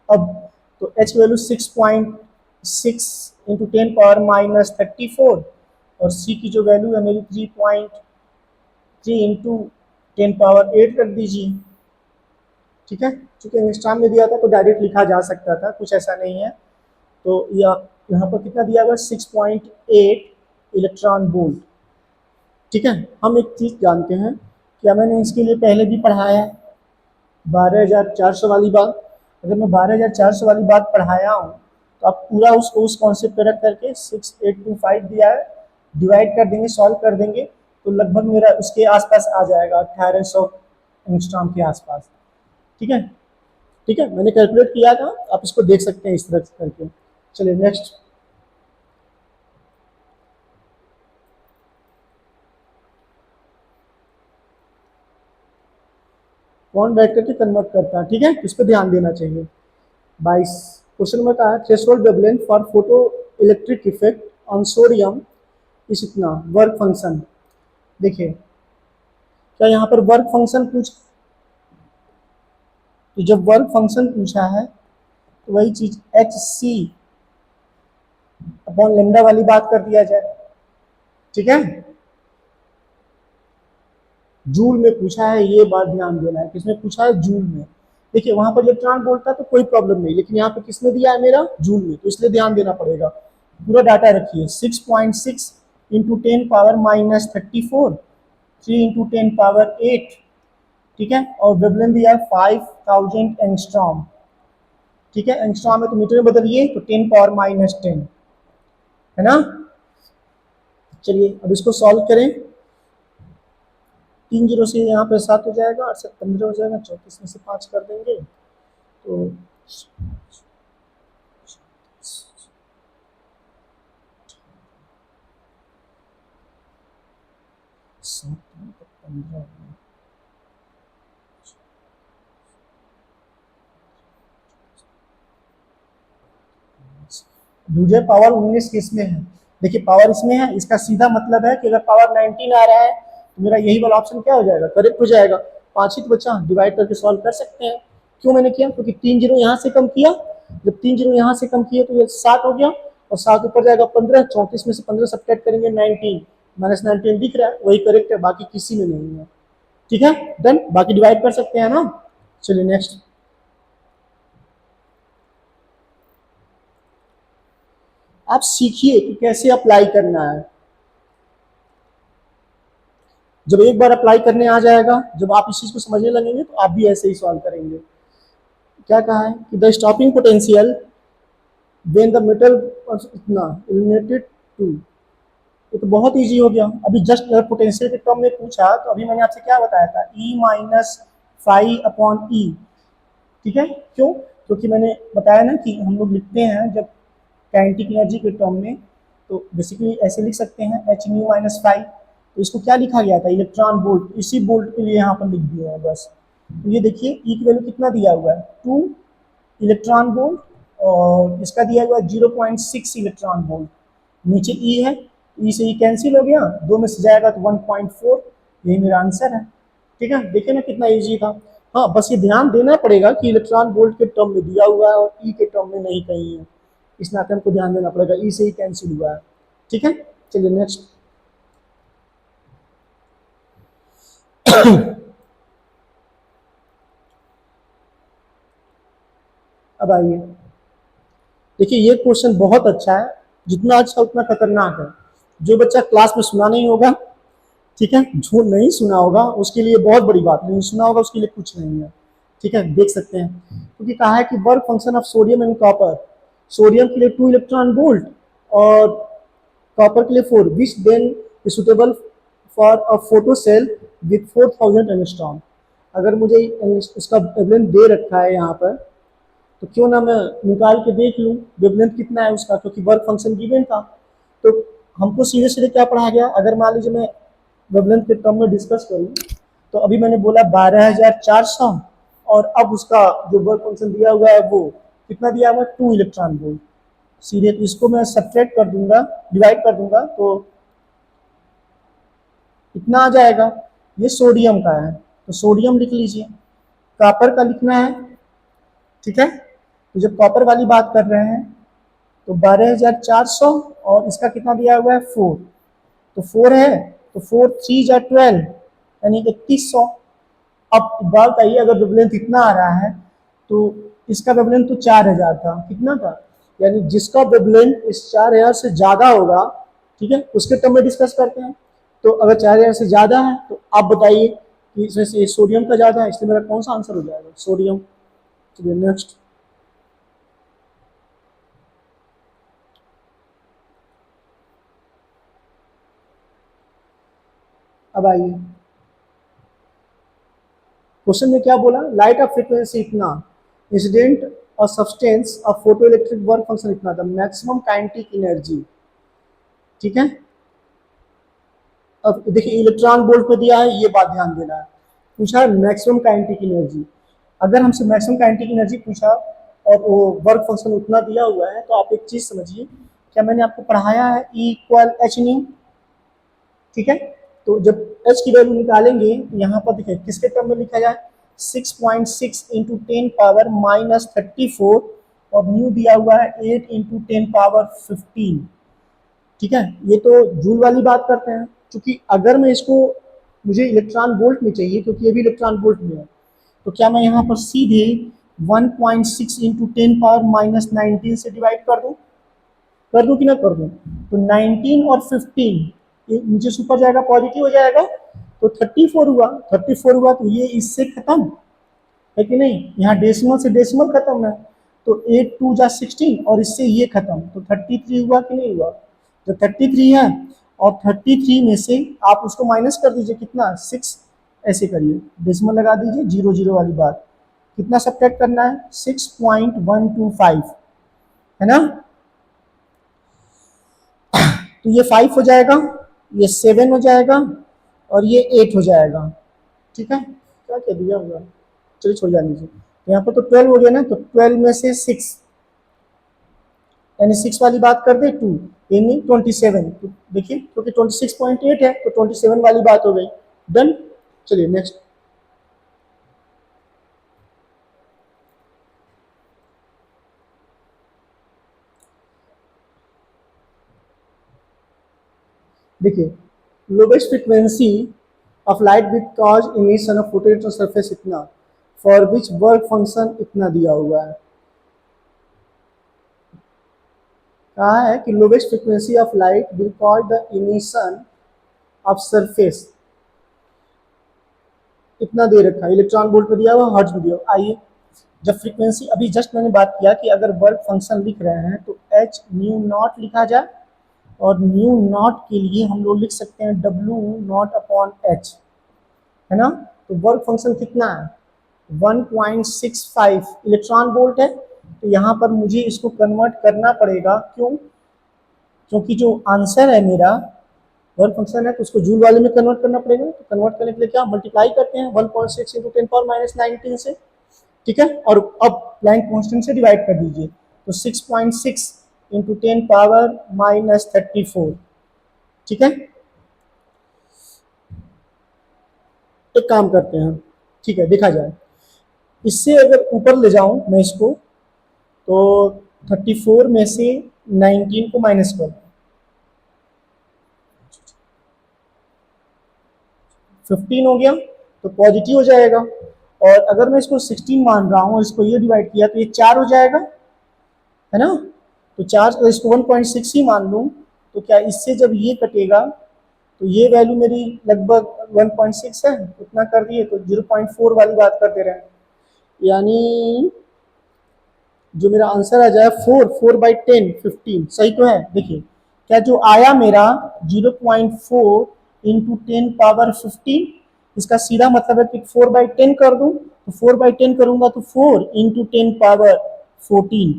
अब तो एच वैल्यू 6.6 इंटू 10⁻−34 और सी की जो वैल्यू है मेरी 3.3 इंटू 10⁸ कर दीजिए। ठीक है, चूंकि एंगस्ट्रॉम में दिया था तो डायरेक्ट लिखा जा सकता था, कुछ ऐसा नहीं है। तो यहाँ पर कितना दिया हुआ, 6.8 इलेक्ट्रॉन वोल्ट। ठीक है, हम एक चीज़ जानते हैं, क्या मैंने इसके लिए पहले भी पढ़ाया है 12,400 वाली बात। अगर मैं 12,400 वाली बात पढ़ाया हूँ तो आप पूरा उसको उस कॉन्सेप्ट पे रख करके 6825 दिया है, डिवाइड कर देंगे, सॉल्व कर देंगे, तो लगभग मेरा उसके आसपास आ जाएगा 1800 एंगस्ट्रॉम के आसपास। ठीक है, ठीक है, मैंने कैलकुलेट किया था, आप इसको देख सकते हैं इस तरह से करके। चलिए नेक्स्ट। कौन बैठ करके कन्वर्ट करता है, ठीक है, इस पर ध्यान देना चाहिए। 22 क्वेश्चन नंबर का है, threshold wavelength for photo electric effect on sodium इस इतना वर्क फंक्शन। देखिए क्या यहाँ पर वर्क फंक्शन पूछ, तो जब वर्क फंक्शन पूछा है तो वही चीज एच सी अपॉन लेमडा वाली बात कर दिया जाए। ठीक है, जूल में पूछा है, ये बात ध्यान देना है, किसमें पूछा है, जूल में। देखिए वहां पर इलेक्ट्रॉन बोलता तो कोई प्रॉब्लम नहीं, लेकिन यहाँ पे किसने दिया है, मेरा जूल में, तो इसलिए ध्यान देना पड़ेगा। पूरा डाटा रखिए, 6.6 इंटू 10⁻−34, 3 इंटू 10⁸, ठीक है, और वेवलेंथ दिया है 5000 एंगस्ट्रॉम। ठीक है, एंगस्ट्रॉम में तो मीटर में बदलिए, तो 10⁻−10 है ना। चलिए अब इसको सॉल्व करें, 3 जीरो से यहाँ पे 7 हो जाएगा, 8 से 15 हो जाएगा, 34 में से 5 कर देंगे तो 15 दूजे पावर 19 किस में है। देखिए पावर इसमें है, इसका सीधा मतलब है कि अगर पावर 19 आ रहा है तो मेरा यही वाला ऑप्शन क्या हो जाएगा, करेक्ट हो जाएगा। 5 ही तो बचा, डिवाइड करके सॉल्व कर सकते हैं। क्यों मैंने किया, क्योंकि 3 जीरो यहाँ से कम किया, जब 3 जीरो यहाँ से कम किए तो ये 7 हो गया, और 7 ऊपर जाएगा 15, 34 में से 15 सब्ट्रैक्ट करेंगे 19, -19 दिख रहा है, वही करेक्ट है, बाकी किसी में नहीं है। ठीक है, डन, बाकी डिवाइड कर सकते हैं ना। चलिए नेक्स्ट। आप सीखिए कि कैसे अप्लाई करना है। जब एक बार अप्लाई करने आ जाएगा, जब आप इस चीज को समझने लगेंगे तो आप भी ऐसे ही सॉल्व करेंगे। क्या कहा है कि the stopping potential when the metal इतना इल्यूमिनेटेड टू, ये तो बहुत इजी हो गया। अभी जस्ट अगर पोटेंशियल के टर्म में पूछा तो अभी मैंने आपसे क्या बताया था, E-phi/E। ठीक है, क्यों, क्योंकि मैंने बताया ना कि हम लोग लिखते हैं जब काइनेटिक एनर्जी के टर्म में, तो बेसिकली ऐसे लिख सकते हैं H-nu-phi। तो इसको क्या लिखा गया था, इलेक्ट्रॉन वोल्ट, इसी वोल्ट के लिए यहाँ पर लिख दिया है बस। तो ये देखिए ई की वैल्यू कितना दिया हुआ है, 2 इलेक्ट्रॉन वोल्ट, और इसका दिया हुआ है 0.6 इलेक्ट्रॉन वोल्ट। नीचे ई है, ई से ई कैंसिल हो गया, 2 में से जाएगा तो 1.4, यही मेरा आंसर है। ठीक है, देखिए ना कितना इजी था। हाँ बस ये ध्यान देना पड़ेगा कि इलेक्ट्रॉन वोल्ट के टर्म में दिया हुआ है और ई के टर्म में नहीं कहीं है, इस नाते हमको ध्यान देना पड़ेगा, ई से ही कैंसिल हुआ है। ठीक है, चलिए नेक्स्ट। अब आइए, देखिए ये क्वेश्चन बहुत अच्छा है, जितना अच्छा उतना खतरनाक है। जो बच्चा क्लास में सुना नहीं होगा, ठीक है, जो नहीं सुना होगा उसके लिए बहुत बड़ी बात, नहीं सुना होगा उसके लिए कुछ नहीं है। ठीक है, देख सकते हैं, क्योंकि कहा है कि work function of sodium and copper, sodium के लिए 2 इलेक्ट्रॉन वोल्ट और कॉपर के लिए 4, which then is suitable for a photo cell with 4000 angstrom. अगर मुझे इसका वेवलेंथ दे रखा है यहाँ पर, तो क्यों ना मैं निकाल के देख लूँ वेवलेंथ कितना है उसका, क्योंकि वर्क फंक्शन गिवन था। तो हमको सीधे सीधे क्या पढ़ा गया, अगर मान लीजिए मैं वेवलेंथ के टर्म में डिस्कस करूँ, तो अभी मैंने बोला 12,400 और अब उसका जो वर्क फंक्शन दिया हुआ है वो कितना दिया हुआ है, 2 इलेक्ट्रॉन वोल्ट। सीधे तो इसको मैं सब्ट्रैक्ट कर दूंगा, डिवाइड कर दूंगा, तो इतना आ जाएगा। ये सोडियम का है तो सोडियम लिख लीजिए। कॉपर का लिखना है, ठीक है। तो जब कॉपर वाली बात कर रहे हैं तो 12,400 और इसका कितना दिया हुआ है, 4। तो 4 है तो 4 3 जा 12 यानी 3100। अब बात आई, अगर वेवलेंथ इतना आ रहा है तो इसका वेवलेंथ तो 4000 था, कितना था, यानी जिसका वेवलेंथ इस 4000 से ज्यादा होगा, ठीक है, उसके टर्म में डिस्कस करते हैं। तो अगर 4000 से ज्यादा है तो आप बताइए कि इसमें से सोडियम का ज्यादा है, इसलिए मेरा कौन सा आंसर हो जाएगा, सोडियम। चलिए नेक्स्ट। अब आइए, क्वेश्चन में क्या बोला, लाइट ऑफ फ्रीक्वेंसी इतना, इंसिडेंट और substance of photo electric work function इतना था, मैक्सिमम काइनेटिक एनर्जी, ठीक है। अब देखिए इलेक्ट्रॉन वोल्ट पे दिया है, ये बात ध्यान देना है। पूछा है मैक्सिमम काइनेटिक एनर्जी, अगर हमसे मैक्सिमम काइनेटिक एनर्जी पूछा और वो वर्क फंक्शन उतना दिया हुआ है, तो आप एक चीज समझिए, क्या मैंने आपको पढ़ाया है E इक्वल एच न्यू, ठीक है। तो जब एच की वैल्यू निकालेंगे, यहाँ पर देखिए किसके टर्म में लिखा जाए, 6.6 इंटू 10 पावर माइनस 34 और न्यू दिया हुआ है 8 इंटू 10 पावर 15, ठीक है। ये तो जूल वाली बात करते हैं, क्योंकि अगर मैं इसको, मुझे इलेक्ट्रॉन वोल्ट में चाहिए क्योंकि ये भी इलेक्ट्रॉन वोल्ट में है, तो क्या मैं यहाँ पर सीधे 1.6 इंटू 10 पावर माइनस 19 से डिवाइड कर दूं कि ना कर दूं, तो 19 और 15 ये नीचे से ऊपर जाएगा, पॉजिटिव हो जाएगा, तो 34 हुआ, 34 हुआ तो ये इससे खत्म है कि नहीं, यहाँ डेसिमल से डेसिमल खत्म है, तो 8 2 जा 16 और इससे ये खत्म, तो 33 हुआ कि नहीं हुआ। जो 33 है और 33 में से आप उसको माइनस कर दीजिए, कितना 6, ऐसे करिए डेसिमल लगा दीजिए, 0 0 वाली बात, कितना सब्ट्रैक्ट करना है, 6.125, है ना। तो ये 5 हो जाएगा, ये 7 हो जाएगा और ये 8 हो जाएगा, ठीक है। क्या कह दिया होगा, चलिए छोड़ जाने दीजिए। तो यहाँ पर तो 12 हो गया ना, तो 12 में से 6 यानी 6 वाली बात कर दे 2 यानी 27, तो देखिए क्योंकि 26.8 है तो 27 वाली बात हो गई, डन। चलिए नेक्स्ट। देखिए lowest frequency of light with cause emission of photo electron surface इतना, फॉर विच वर्क फंक्शन इतना दिया हुआ है। कहा है कि lowest frequency of light will cause the emission of surface, इतना दे रखा है, इलेक्ट्रॉन वोल्ट में दिया हुआ, हर्ट्ज में दिया हुआ। आइए, जब फ्रीक्वेंसी, अभी जस्ट मैंने बात किया कि अगर वर्क फंक्शन लिख रहे हैं तो एच न्यू नॉट लिखा जाए, और न्यू नॉट के लिए हम लोग लिख सकते हैं डब्ल्यू नॉट अपॉन एच, है ना। तो वर्क फंक्शन कितना है, 1.65 इलेक्ट्रॉन वोल्ट है, तो यहाँ पर मुझे इसको कन्वर्ट करना पड़ेगा, क्यों, क्योंकि जो आंसर है मेरा वर्क फंक्शन है तो उसको जूल वाले में कन्वर्ट करना पड़ेगा, तो कन्वर्ट करने के लिए क्या मल्टीप्लाई करते हैं 1.6 इंटू 10 पावर माइनस 19 से, ठीक है। और अब प्लैंक कांस्टेंट से डिवाइड कर दीजिए, तो 6.6 इंटू 10 पावर माइनस 34, ठीक है। एक काम करते हैं, ठीक है, देखा जाए, इससे अगर ऊपर ले जाऊं मैं इसको, तो 34 में से 19 को माइनस कर, 15 हो गया तो पॉजिटिव हो जाएगा, और अगर मैं इसको 16 मान रहा हूँ, इसको ये डिवाइड किया तो ये 4 हो जाएगा, है ना। तो 4, अगर इसको 1.6 ही मान लूँ, तो क्या इससे जब ये कटेगा तो ये वैल्यू मेरी लगभग 1.6 है, उतना कर दिए, तो 0.4 वाली बात करते रहे, यानी जो मेरा आंसर आ जाए 4/10 15, सही तो है। देखिए क्या जो आया मेरा 0.4 इंटू 10 पावर 15, इसका सीधा मतलब है कि 4/10 कर दूं, तो 4/10 करूंगा तो 4 इंटू 10 पावर 14,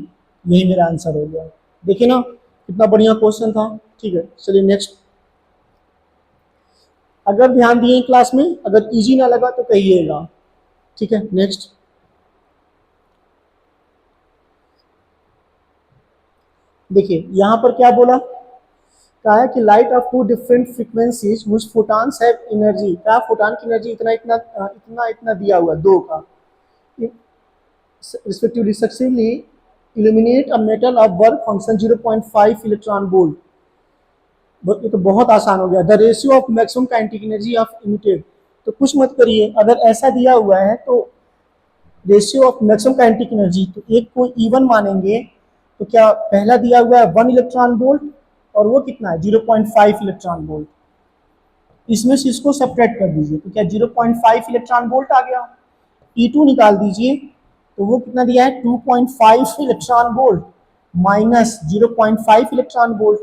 यही मेरा आंसर हो गया। देखिए ना कितना बढ़िया क्वेश्चन था, ठीक है। चलिए नेक्स्ट। अगर ध्यान दिए क्लास में, अगर इजी ना लगा तो कहिएगा, ठीक है। नेक्स्ट। देखिए यहाँ पर क्या बोला, कहा है कि light of two different frequencies which photons have energy, क्या फोटॉन की एनर्जी इतना इतना इतना इतना दिया हुआ दो का, respectively successively illuminate a metal of work function 0.5 electron volt. ये तो बहुत आसान हो गया। The ratio of maximum kinetic energy of emitted, तो कुछ मत करिए, अगर ऐसा दिया हुआ है तो ratio of maximum kinetic energy, तो एक को E1 मानेंगे, तो क्या पहला दिया हुआ है 1 इलेक्ट्रॉन वोल्ट और वो कितना है 0.5 इलेक्ट्रॉन वोल्ट, इसमें से इसको सब्ट्रैक्ट कर दीजिए तो क्या 0.5 इलेक्ट्रॉन वोल्ट आ गया। E2 निकाल दीजिए तो वो कितना दिया है 2.5 electron volt minus 0.5 electron volt,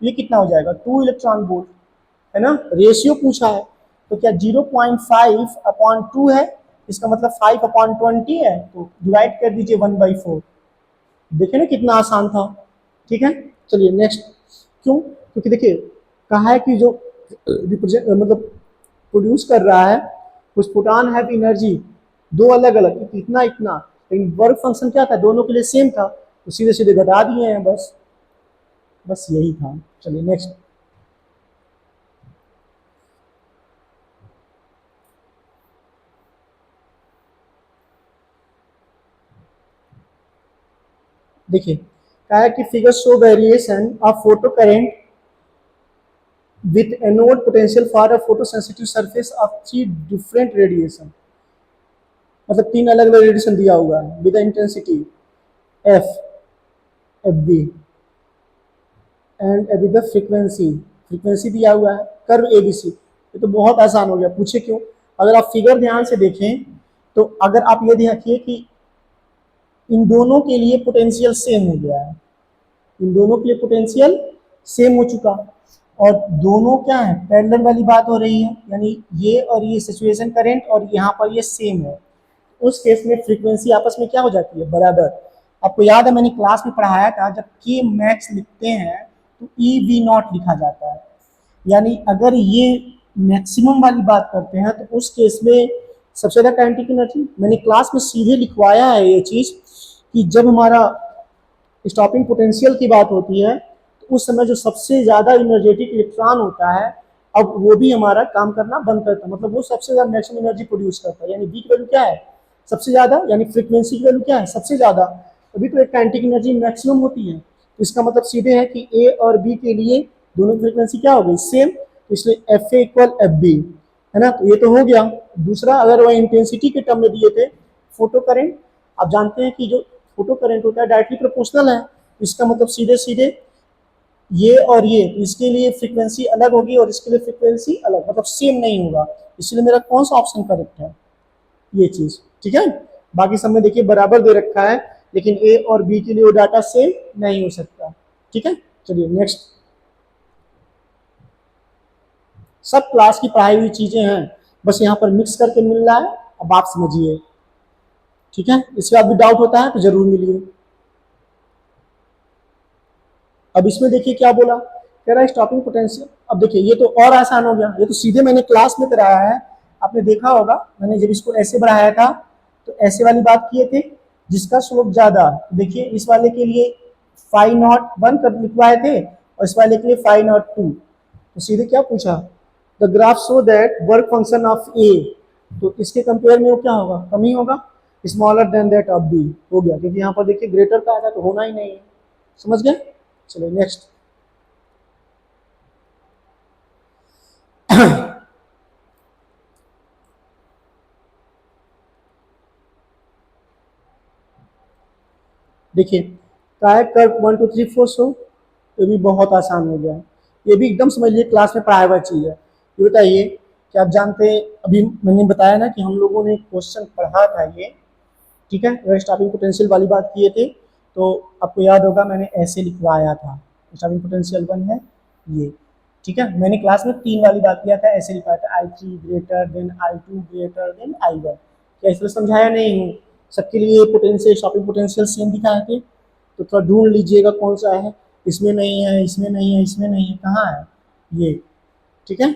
ये कितना हो जाएगा 2 इलेक्ट्रॉन वोल्ट, है ना। रेशियो पूछा है तो क्या 0.5 अपॉन 2 है, इसका मतलब 5 अपॉन 20 है, तो डिवाइड कर दीजिए 1/4। देखिए ना कितना आसान था, ठीक है। चलिए नेक्स्ट, क्यों, क्योंकि देखिए कहा है कि जो रिप्रेजेंट मतलब प्रोड्यूस कर रहा है कुछ फोटॉन है एनर्जी दो अलग अलग इतना इतना, लेकिन वर्क फंक्शन क्या था दोनों के लिए सेम था, तो सीधे सीधे घटा दिए हैं, बस बस यही था। चलिए नेक्स्ट, देखिए कहा है कि figure show variation of photo current with anode potential for a photo sensitive surface of 3 different radiation, मतलब 3 अलग अलग रेडिएशन दिया हुआ है with intensity F F B and with the frequency, frequency दिया हुआ है कर्व एबीसी। ये तो बहुत आसान हो गया, पूछे क्यों, अगर आप फिगर ध्यान से देखें तो अगर आप ये देखिए कि इन दोनों के लिए पोटेंशियल सेम हो गया है, इन दोनों के लिए पोटेंशियल सेम हो चुका, और दोनों क्या है पैरेलल वाली बात हो रही है, यानी ये और ये सिचुएशन करंट और यहाँ पर ये सेम है, उस केस में फ्रीक्वेंसी आपस में क्या हो जाती है बराबर। आपको याद है मैंने क्लास में पढ़ाया था जब के मैक्स लिखते हैं तो ई वी नॉट लिखा जाता है, यानी अगर ये मैक्सिमम वाली बात करते हैं तो उस केस में सबसे ज़्यादा काइनेटिक एनर्जी, मैंने क्लास में सीधे लिखवाया है ये चीज़ कि जब हमारा स्टॉपिंग पोटेंशियल की बात होती है तो उस समय जो सबसे ज़्यादा इनर्जेटिक इलेक्ट्रॉन होता है अब वो भी हमारा काम करना बंद करता है, मतलब वो सबसे ज़्यादा मैक्सिमम एनर्जी प्रोड्यूस करता है, यानी बी की वैल्यू क्या है सबसे ज़्यादा, यानी फ्रीक्वेंसी की वैल्यू क्या है सबसे ज़्यादा, अभी तो एक काइनेटिक एनर्जी मैक्सिमम होती है, तो इसका मतलब सीधे है कि ए और बी के लिए दोनों की फ्रीक्वेंसी क्या हो गई सेम, तो इसलिए F A equal F B, है ना। तो ये तो हो गया। दूसरा, अगर वह इंटेंसिटी के टर्म में दिए थे फोटो करेंट, आप जानते हैं कि जो फोटो करंट होता है डायरेक्टली प्रोपोर्शनल है, इसका मतलब सीधे सीधे ये और ये, इसके लिए फ्रीक्वेंसी अलग होगी और इसके लिए फ्रीक्वेंसी अलग, मतलब सेम नहीं होगा, इसलिए मेरा कौन सा ऑप्शन करेक्ट है ये चीज, ठीक है। बाकी सब में देखिए बराबर दे रखा है, लेकिन ए और बी के लिए वो डाटा सेम नहीं हो सकता, ठीक है। चलिए नेक्स्ट, सब क्लास की पढ़ाई हुई चीजें हैं, बस यहाँ पर मिक्स करके मिल रहा है, अब आप समझिए, ठीक है। इसके बाद भी डाउट होता है तो जरूर मिलिए। अब इसमें देखिए क्या बोला, कह रहा है स्टॉपिंग पोटेंशियल, अब देखिए ये तो और आसान हो गया, ये तो सीधे मैंने क्लास में कराया है, आपने देखा होगा मैंने जब इसको ऐसे बढ़ाया था तो ऐसे वाली बात किए थे जिसका स्लोप ज्यादा, देखिए इस वाले के लिए फाइव नॉट वन कर लिखवाए थे और इस वाले के लिए फाइव नॉट टू, तो सीधे क्या पूछा the graph show that work function of A, तो इसके कंपेयर में वो क्या होगा कम ही होगा, smaller than that of B, हो गया, क्योंकि यहाँ पर देखिए ग्रेटर का आया तो होना ही नहीं है, समझ गए। चलो नेक्स्ट, देखिए क्या है कर्व 1 2 3 4 शो, ये भी बहुत आसान हो गया, ये भी एकदम समझ लीजिए क्लास में पढ़ाया हुआ चीज है। ये बताइए कि आप जानते हैं अभी मैंने बताया ना कि हम लोगों ने क्वेश्चन पढ़ा था ये, ठीक है, अगर स्टॉपिंग पोटेंशियल वाली बात किए थे तो आपको याद होगा मैंने ऐसे लिखवाया था, स्टॉपिंग पोटेंशियल वन है ये, ठीक है। मैंने क्लास में 3 वाली बात किया था, ऐसे लिखा था I3 greater than I2 greater than I1, क्या इसमें समझाया नहीं हूँ, सबके लिए पोटेंशियल स्टॉपिंग पोटेंशियल सेम दिखाए थे, तो थोड़ा ढूंढ लीजिएगा कौन सा है, इसमें नहीं है, इसमें नहीं है, इसमें नहीं है, कहाँ है ये, ठीक है।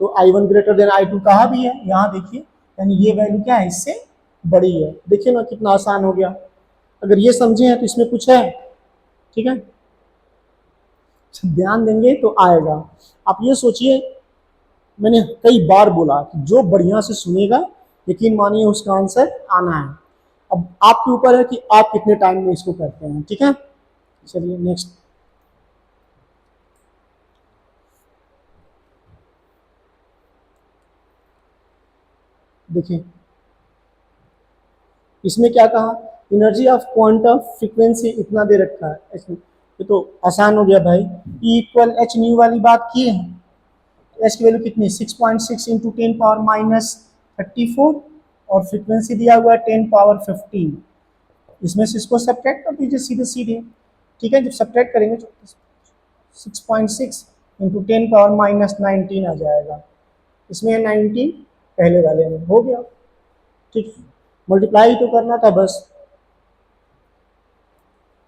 तो I1 ग्रेटर देन I2 कहा भी है, यहाँ देखिए, यानी ये वैल्यू क्या है इससे बड़ी है, देखिए ना कितना आसान हो गया, अगर ये समझे हैं तो इसमें कुछ है, ठीक है। ध्यान देंगे तो आएगा। आप ये सोचिए, मैंने कई बार बोला कि जो बढ़िया से सुनेगा यकीन मानिए उसका आंसर आना है। अब आपके ऊपर है कि आप कितने टाइम में इसको करते हैं। ठीक है, चलिए नेक्स्ट देखिए, इसमें क्या कहा, एनर्जी ऑफ क्वांटम फ्रीक्वेंसी इतना दे रखा है इसमें। ये तो आसान हो गया भाई, ई इक्वल एच न्यू वाली बात की है। एच की वैल्यू कितनी, 6.6 इंटू 10 पावर -34, और फ्रीक्वेंसी दिया हुआ है 10 पावर 15। इसमें से इसको सब्ट्रैक्ट कर दीजिए सीधे सीधे। ठीक है, जब सब्ट्रैक्ट करेंगे तो 6.6 इंटू 10 पावर -19 आ जाएगा। इसमें 19 पहले वाले में हो गया। ठीक, मल्टीप्लाई तो करना था बस,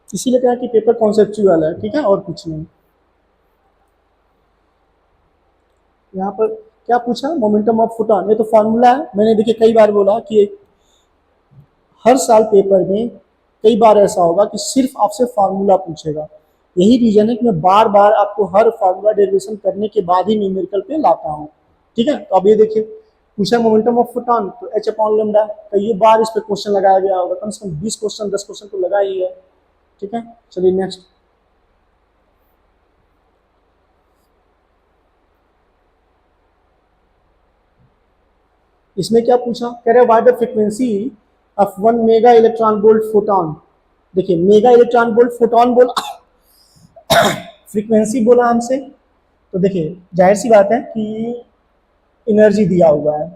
इसीलिए कहा कि पेपर कॉन्सेप्चुअल है। ठीक है, और कुछ नहीं। यहाँ पर क्या पूछा, मोमेंटम ऑफ फोटॉन, ये तो फार्मूला है। मैंने देखिए कई बार बोला कि हर साल पेपर में कई बार ऐसा होगा कि सिर्फ आपसे फार्मूला पूछेगा। यही रीजन है कि मैं बार बार आपको हर फार्मूला डेरिवेशन करने के बाद ही न्यूमेरिकल पे लाता हूँ। ठीक है, तो अब ये देखिए, पूछा मोमेंटम ऑफ फोटॉन तो एच अपॉन लेमडा, कई बार इस पे क्वेश्चन लगाया गया होगा, कम से कम 20 क्वेश्चन 10 क्वेश्चन तो लगा ही है। ठीक है, चलिए नेक्स्ट। इसमें क्या पूछा, कह रहे what the frequency of 1 mega electron volt photon. देखिए मेगा इलेक्ट्रॉन वोल्ट फोटॉन बोला, फ्रीक्वेंसी बोला हमसे, तो देखिए जाहिर सी बात है कि एनर्जी दिया हुआ है,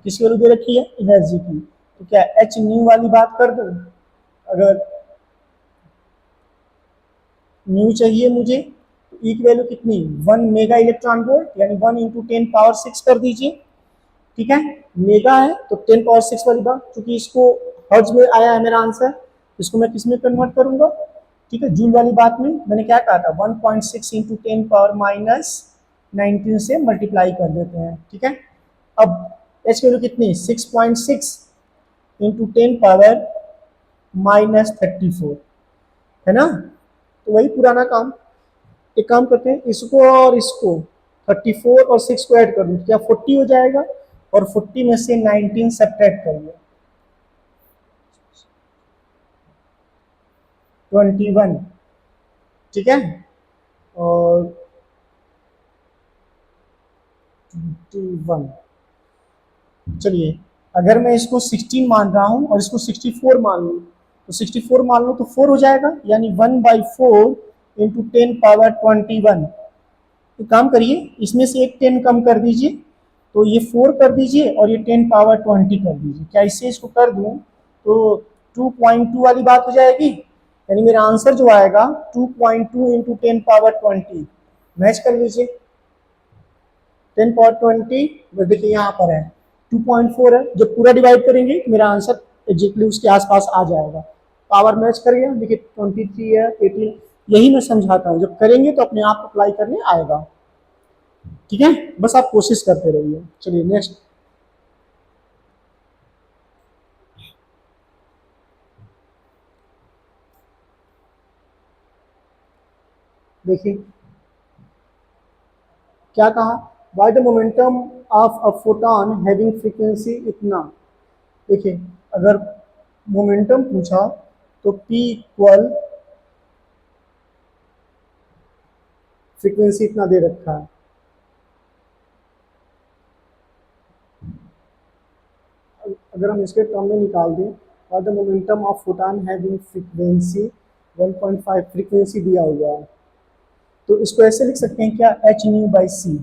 किसकी वैल्यू दे रखी है, एनर्जी की। तो क्या एच न्यू वाली बात कर दूं, अगर न्यू चाहिए मुझे तो ई की वैल्यू कितनी, 1 मेगा इलेक्ट्रॉन वोल्ट यानी 1 इंटू 10 पावर 6 कर दीजिए। ठीक है, मेगा है तो 10 पावर 6 वाली बात, क्योंकि इसको हर्ज में आया है मेरा आंसर, इसको मैं किस में कन्वर्ट करूंगा। ठीक है, जूल वाली बात में मैंने क्या कहा था, 1.6 इंटू 10 पावर -19 से मल्टीप्लाई कर देते हैं। ठीक है, अब एच की वैल्यू कितनी, 6.6 इंटू 10 पावर -34, है ना। तो वही पुराना काम, एक काम करते हैं, इसको और इसको 34 और 6 को ऐड कर दूं, क्या 40 हो जाएगा, और 40 में से 19 सब्ट्रैक्ट करिए, 21। ठीक है, और 21, चलिए अगर मैं इसको 16 मान रहा हूं और इसको 64 मान लूं, तो 64 मान लो तो 4 हो जाएगा, यानी 1/4 इंटू 10 पावर 21। एक काम करिए, इसमें से एक 10 कम कर दीजिए, तो ये 4 कर दीजिए और ये 10 पावर 20 कर दीजिए। क्या इससे इसको कर दूं तो 2.2 वाली बात हो जाएगी, यानी मेरा आंसर जो आएगा 2.2 इंटू 10 पावर 20। मैच कर लीजिए, 10 पावर 20 बस देखिए यहाँ पर है 2.4 है, जब पूरा डिवाइड करेंगे तो मेरा आंसर एग्जैक्टली उसके आसपास आ जाएगा। पावर मैच कर गया, देखिए 23 है 18। यही मैं समझाता हूँ, जब करेंगे तो अपने आप अप्लाई करने आएगा। ठीक है, बस आप कोशिश करते रहिए। चलिए नेक्स्ट देखिए, क्या कहा, by the momentum of a photon having frequency इतना। देखिए अगर मोमेंटम पूछा तो P इक्वल फ्रीक्वेंसी इतना दे रखा है। अगर हम इसके टर्म में निकाल दें, और the momentum of photon having frequency 1.5, frequency दिया हुआ है, तो इसको ऐसे लिख सकते हैं क्या, एच न्यू बाई सी।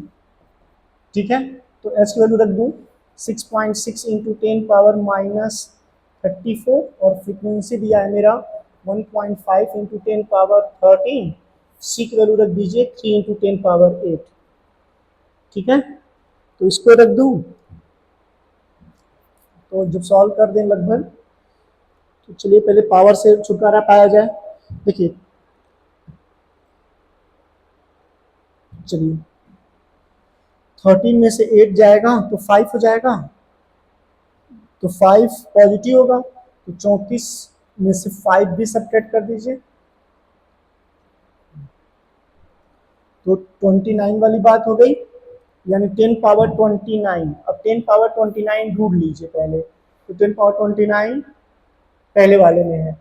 ठीक है, तो एच की वैल्यू रख दूं 6.6 इंटू 10 पावर -34, और फ्रीक्वेंसी दिया है मेरा 1.5 इंटू 10 पावर 13। सी की वैल्यू रख दीजिए 3 इंटू 10 पावर 8। ठीक है, तो इसको रख दूं, तो जब सॉल्व कर दें लगभग, तो चलिए पहले पावर से छुटकारा पाया जाए। देखिए चलिए 13 में से 8 जाएगा तो 5 हो जाएगा, तो 5 पॉजिटिव होगा, तो 34 में से 5 भी सब्ट्रैक्ट कर दीजिए, तो 29 वाली बात हो गई, यानी 10 पावर 29। अब 10 पावर 29 ढूंढ लीजिए पहले, तो 10 पावर 29 पहले वाले में है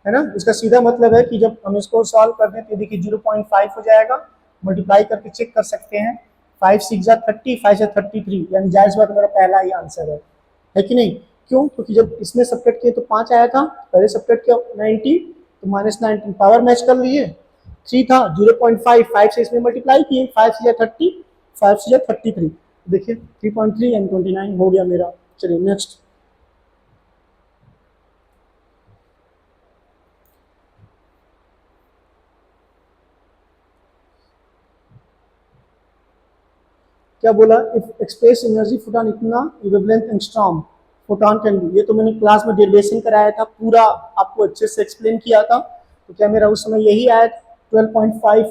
ना। इसका सीधा मतलब है कि जब हम इसको सॉल्व कर दें तो देखिए 0.5 हो जाएगा, मल्टीप्लाई करके चेक कर सकते हैं, 5 6 जा 30, 5 से 33, यानी जाहिर सी बात मेरा पहला ही आंसर है कि नहीं। क्यों? क्योंकि जब इसमें सब्ट्रैक्ट किए तो 5 आया था, पहले सब्ट्रैक्ट किया 90 तो -19, पावर मैच कर लिए, 3 था 0.5, 5 से इसमें मल्टीप्लाई किए, 5 से 30, 5 से 33, देखिए 3.3 एंड 29 हो गया मेरा। चलिए नेक्स्ट। क्या बोला? इफ एक्सप्रेस एनर्जी फोटॉन इतना equivalent angstrom photon can be. ये तो मैंने क्लास में डेरिवेशन कराया था, पूरा आपको अच्छे से एक्सप्लेन किया था। तो क्या मेरा उस समय यही आया था 12.5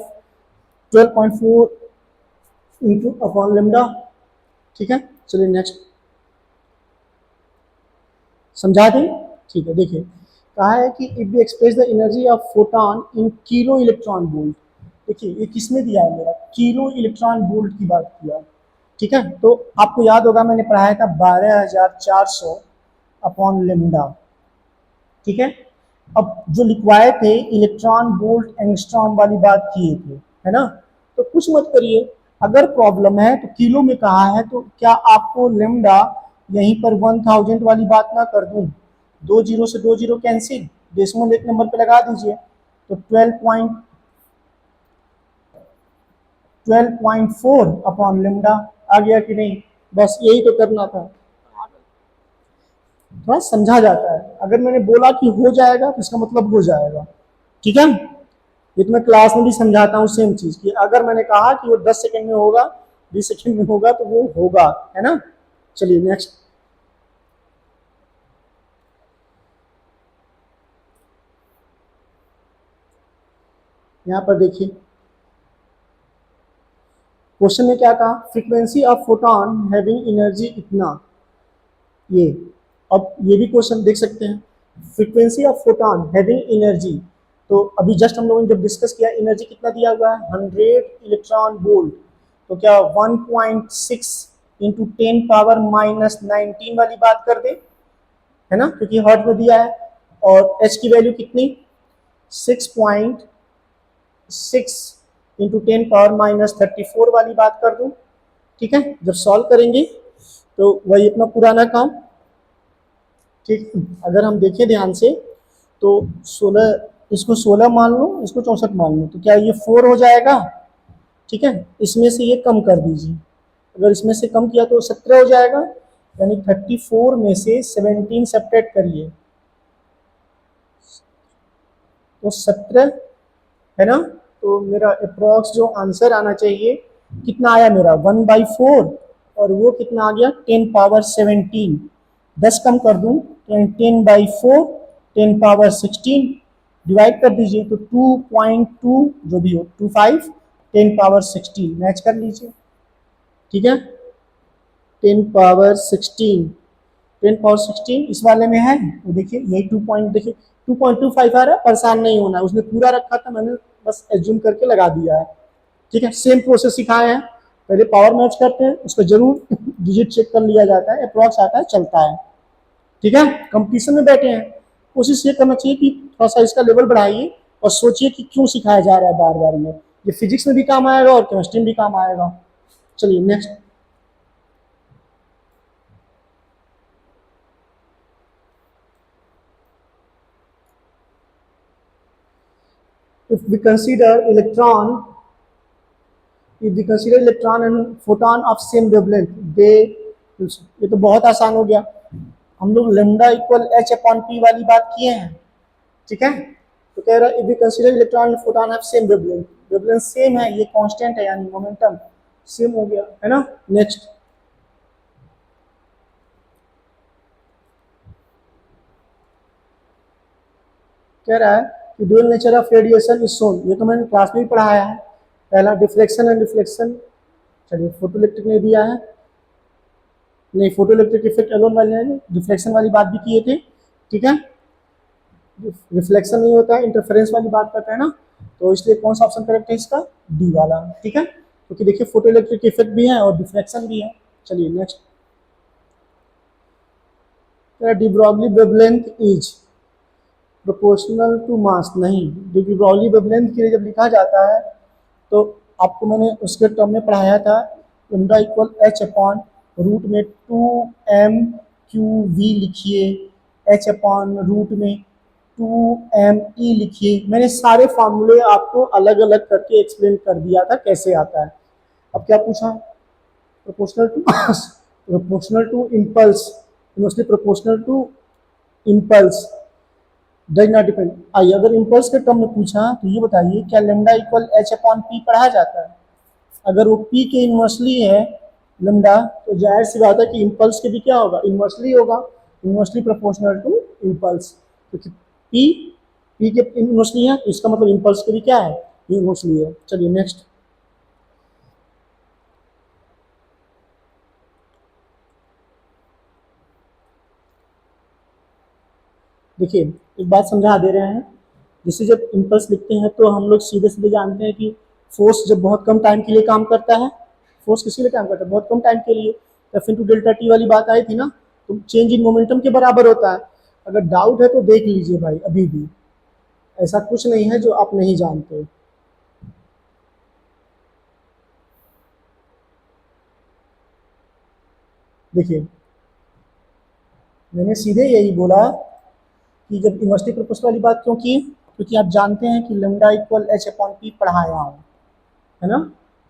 12.4 इंटू अपॉन लेमडा। ठीक है, चलिए नेक्स्ट समझा दें। ठीक है, देखिए कहा है कि if we express the energy of photon in kilo electron volt. देखिए ये किसमें दिया है, मेरा किलो इलेक्ट्रॉन वोल्ट की बात किया। ठीक है, तो आपको याद होगा मैंने पढ़ाया था 12400 अपॉन लेमडा। ठीक है, अब जो लिखवाए थे इलेक्ट्रॉन वोल्ट एंगस्ट्रॉम वाली बात किए थे, है ना। तो कुछ मत करिए, अगर प्रॉब्लम है तो किलो में कहा है, तो क्या आपको लेमडा यहीं पर 1000 वाली बात ना कर दूं? 2 जीरो से 2 जीरो कैंसिल, डेसिमल एक नंबर पे लगा दीजिए, तो 12.4 अपॉन लेमडा आ गया कि नहीं। बस यही तो करना था, थोड़ा समझा जाता है। अगर मैंने बोला कि हो जाएगा तो इसका मतलब हो जाएगा। ठीक है, ये तो मैं क्लास में भी समझाता हूँ सेम चीज की, अगर मैंने कहा कि वो 10 सेकंड में होगा, 20 सेकंड में होगा, तो वो होगा, है ना। चलिए नेक्स्ट। यहां पर देखिए क्वेश्चन में क्या कहा, frequency of photon having energy इतना। ये अब ये भी क्वेश्चन देख सकते हैं, frequency of photon having energy. तो अभी जस्ट हम लोगों ने जब डिस्कस किया एनर्जी कितना दिया हुआ है, 100 इलेक्ट्रॉन वोल्ट। तो क्या 1.6 इंटू 10 पावर -19 वाली बात कर दे, है ना, क्योंकि हर्ट में दिया है। और एच की वैल्यू कितनी, 6.6 इंटू 10 पावर -34 वाली बात कर दूं। ठीक है, जब सॉल्व करेंगे तो वही अपना पुराना काम। ठीक, अगर हम देखें ध्यान से तो 16, इसको 16 मान लो, इसको 64 मान लो, तो क्या ये 4 हो जाएगा। ठीक है, इसमें से ये कम कर दीजिए, अगर इसमें से कम किया तो 17 हो जाएगा, यानी 34 में से 17 सब्ट्रैक्ट करिए तो 17, है ना। तो मेरा अप्रॉक्स जो आंसर आना चाहिए कितना आया, मेरा 1/4, और वो कितना आ गया 10 पावर 17। 10 कम कर दूं तो 10/4, 10 पावर 16 डिवाइड कर दीजिए, तो 2.2 जो भी हो 25, 10 पावर 16 मैच कर लीजिए। ठीक है, 10 पावर 16, 10 पावर 16 इस वाले में है, तो देखिए यही 2 पॉइंट, देखिए 2.25 आ रहा है, परेशान नहीं होना है, उसने पूरा रखा था, मैंने बस एज्यूम करके लगा दिया है। ठीक है, सेम प्रोसेस सिखाए हैं, पहले पावर मैच करते हैं, उसको जरूर डिजिट चेक कर लिया जाता है, अप्रॉक्स आता है, चलता है। ठीक है, कंपटीशन में बैठे हैं, कोशिश ये करना चाहिए कि थोड़ा सा इसका लेवल बढ़ाइए और सोचिए कि क्यों सिखाया जा रहा है बार बार। ये फिजिक्स में भी काम आएगा और केमिस्ट्री में भी काम आएगा। चलिए next. if we consider electron if we consider electron and photon of same wavelength, they, ये तो बहुत आसान हो गया, हम लोग lambda equal H upon P वाली बात किए हैं। ठीक है, तो कह रहा है if we consider electron and photon have same wavelength, wavelength same है, ये कांस्टेंट है, यानी मोमेंटम सेम हो गया, है ना। नेक्स्ट, कह रहा है कि dual nature of radiation is shown, ये तो मैंने क्लास में भी पढ़ाया है, पहला डिफ्लेक्शन एंड रिफ्लेक्शन। चलिए फोटो इलेक्ट्रिक ने दिया है, नहीं फोटो इलेक्ट्रिक इफेक्ट एलोन वाले ने रिफ्लेक्शन वाली बात भी किए थे। ठीक है, रिफ्लेक्शन नहीं होता है, इंटरफेरेंस वाली बात करते हैं ना। तो इसलिए कौन सा ऑप्शन करेक्ट है इसका, डी वाला, ठीक है, क्योंकि देखिए फोटो इलेक्ट्रिक इफेक्ट भी है और डिफ्लेक्शन भी है। चलिए next, de Broglie wavelength is proportional to mass, नहीं, डी ब्रॉगली वेवलेंथ के लिए जब लिखा जाता है तो आपको मैंने उसके टर्म में पढ़ाया था, lambda equal H upon root में 2m/q_v लिखिए, एच अपॉन रूट में 2m/e लिखिए। मैंने सारे फार्मूले आपको अलग अलग करके एक्सप्लेन कर दिया था कैसे आता है। अब क्या पूछा, proportional to mass, proportional to impulse, mostly proportional to impulse, does not depend. आइए अगर इम्पल्स के टर्म में पूछा तो ये बताइए क्या lambda equal H upon P पढ़ा जाता है? अगर वो पी के इन्वर्सली है लेमडा, तो जाहिर सी बात है कि इम्पल्स के भी क्या होगा, इन्वर्सली होगा, इन्वर्सली प्रोपोर्शनल टू इम्पल्स, क्योंकि पी के इन्वर्सली है, इसका मतलब इम्पल्स के भी क्या है, इन्वर्सली है। चलिए नेक्स्ट, देखिए एक बात समझा दे रहे हैं, जैसे जब इम्पल्स लिखते हैं तो हम लोग सीधे सीधे जानते हैं कि फोर्स जब बहुत कम टाइम के लिए काम करता है, फोर्स किसी लिए काम करता है, बहुत कम टाइम के लिए, एफ इंटू डेल्टा टी वाली बात आई थी ना, तो चेंज इन मोमेंटम के बराबर होता है। अगर डाउट है तो देख लीजिए भाई, अभी भी ऐसा कुछ नहीं है जो आप नहीं जानते। देखिए मैंने सीधे यही बोला कि जब इन्वर्सिटी प्रोपोर्शनल वाली बात क्यों की, क्योंकि आप जानते हैं कि lambda equal H upon P पढ़ाया हूँ, है ना।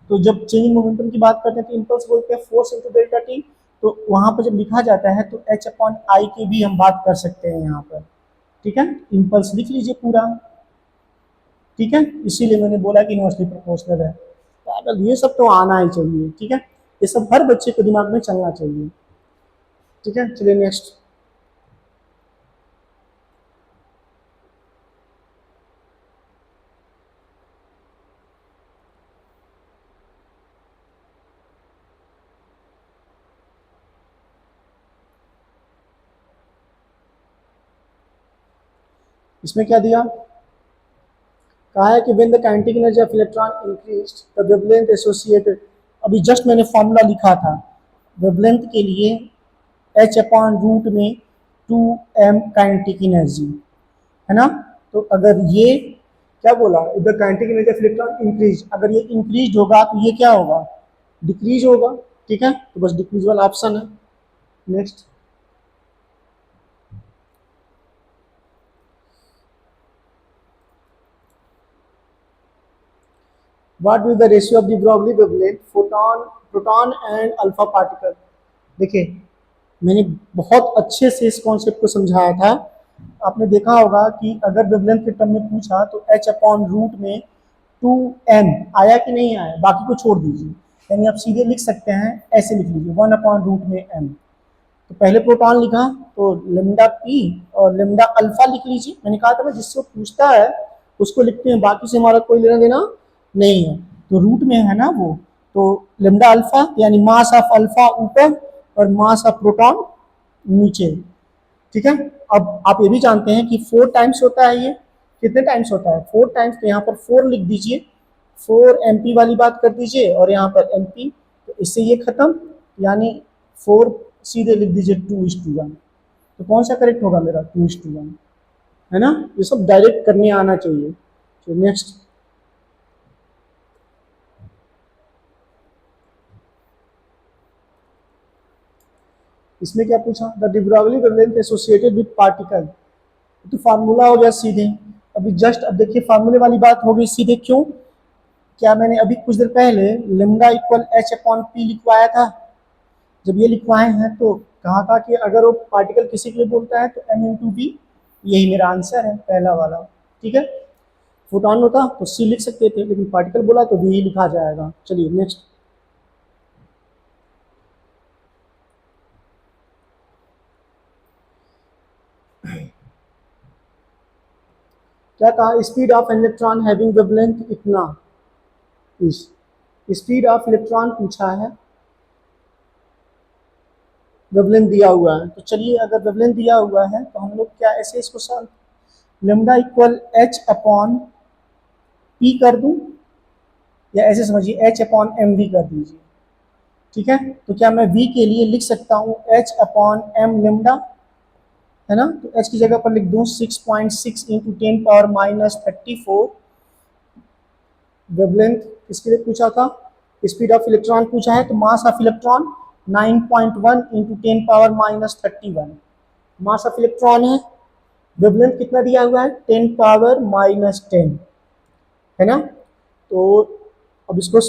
तो जब चेंज इन मोमेंटम की बात करते हैं तो इम्पल्स बोलते हैं फोर्स इंटू डेल्टा टी, तो वहां पर जब लिखा जाता है तो एच अपॉन आई की भी हम बात कर सकते हैं यहाँ पर, ठीक है, इम्पल्स लिख लीजिए पूरा, ठीक है, इसीलिए मैंने बोला कि इन्वर्सली प्रोपोर्शनल है। पागल, ये सब तो आना ही चाहिए, ठीक है, ये सब हर बच्चे को दिमाग में चलना चाहिए, ठीक है। चलिए नेक्स्ट, इसमें क्या दिया, कहा है कि when the kinetic energy of electron increased the wavelength associated, अभी जस्ट मैंने फॉर्मूला लिखा था वेवलेंथ के लिए, एच अपॉन रूट में 2m काइनेटिक एनर्जी, है ना। तो अगर ये क्या बोला, the kinetic energy of electron increase, अगर ये इंक्रीज होगा तो ये क्या होगा, डिक्रीज होगा, ठीक है, तो बस डिक्रीज वाला ऑप्शन है। Next, what will the ratio of the Broglie wavelength photon proton and alpha particle. देखिए मैंने बहुत अच्छे से इस कॉन्सेप्ट को समझाया था, आपने देखा होगा कि अगर वेवलेंथ के टर्म में पूछा तो एच अपॉन रूट में 2m आया कि नहीं आया, बाकी को छोड़ दीजिए, यानी आप सीधे लिख सकते हैं, ऐसे लिख लीजिए 1 अपॉन रूट में m, तो पहले प्रोटॉन लिखा तो लेमडा पी और लेमडा अल्फा लिख लीजिए, मैंने कहा था ना जिससे वो पूछता है उसको लिखते हैं, बाकी से हमारा कोई लेना देना नहीं है, तो रूट में है ना वो, तो लेमडा अल्फा यानी मास ऑफ अल्फा ऊपर और मास ऑफ प्रोटॉन नीचे, ठीक है। अब आप ये भी जानते हैं कि 4 टाइम्स होता है, ये कितने टाइम्स होता है, 4 टाइम्स, तो यहाँ पर 4 लिख दीजिए, 4 MP वाली बात कर दीजिए और यहाँ पर MP, तो इससे ये खत्म, यानी 4 सीधे लिख दीजिए 2:1, तो कौन सा करेक्ट होगा मेरा, 2:1, है ना। ये सब डायरेक्ट करने आना चाहिए। तो नेक्स्ट, इसमें क्या पूछा, the D Broglie wavelength associated with particle, तो फार्मूला हो गया सीधे, अभी जस्ट अब देखिए फार्मूले वाली बात हो गई सीधे, क्यों, क्या मैंने अभी कुछ देर पहले lambda equal H upon P लिखवाया था, जब ये लिखवाए हैं तो कहा था कि अगर वो पार्टिकल किसी के लिए बोलता है तो m इंटू बी, यही मेरा आंसर है पहला वाला, ठीक है। फोटॉन होता तो सी लिख सकते थे, लेकिन पार्टिकल बोला तो बी ही लिखा जाएगा। चलिए नेक्स्ट, क्या कहा, speed of electron having wavelength इतना, इस स्पीड ऑफ इलेक्ट्रॉन पूछा है, वेवलेंथ दिया हुआ है, तो चलिए अगर वेवलेंथ दिया हुआ है तो हम लोग क्या ऐसे इसको solve, lambda equal H upon P कर दूं या ऐसे समझिए H अपॉन एम वी कर दीजिए, ठीक है। तो क्या मैं V के लिए लिख सकता हूँ H अपॉन एम लेमडा, है ना। तो H की जगह पर लिख दूं 6.6 इंटू 10⁻−34। वेवलेंथ किसके लिए पूछा था, स्पीड ऑफ इलेक्ट्रॉन पूछा है, तो mass of electron 9.1 into 10⁻−31 mass of electron है। वेवलेंथ कितना दिया हुआ है 10⁻−10, है ना। तो अब इसको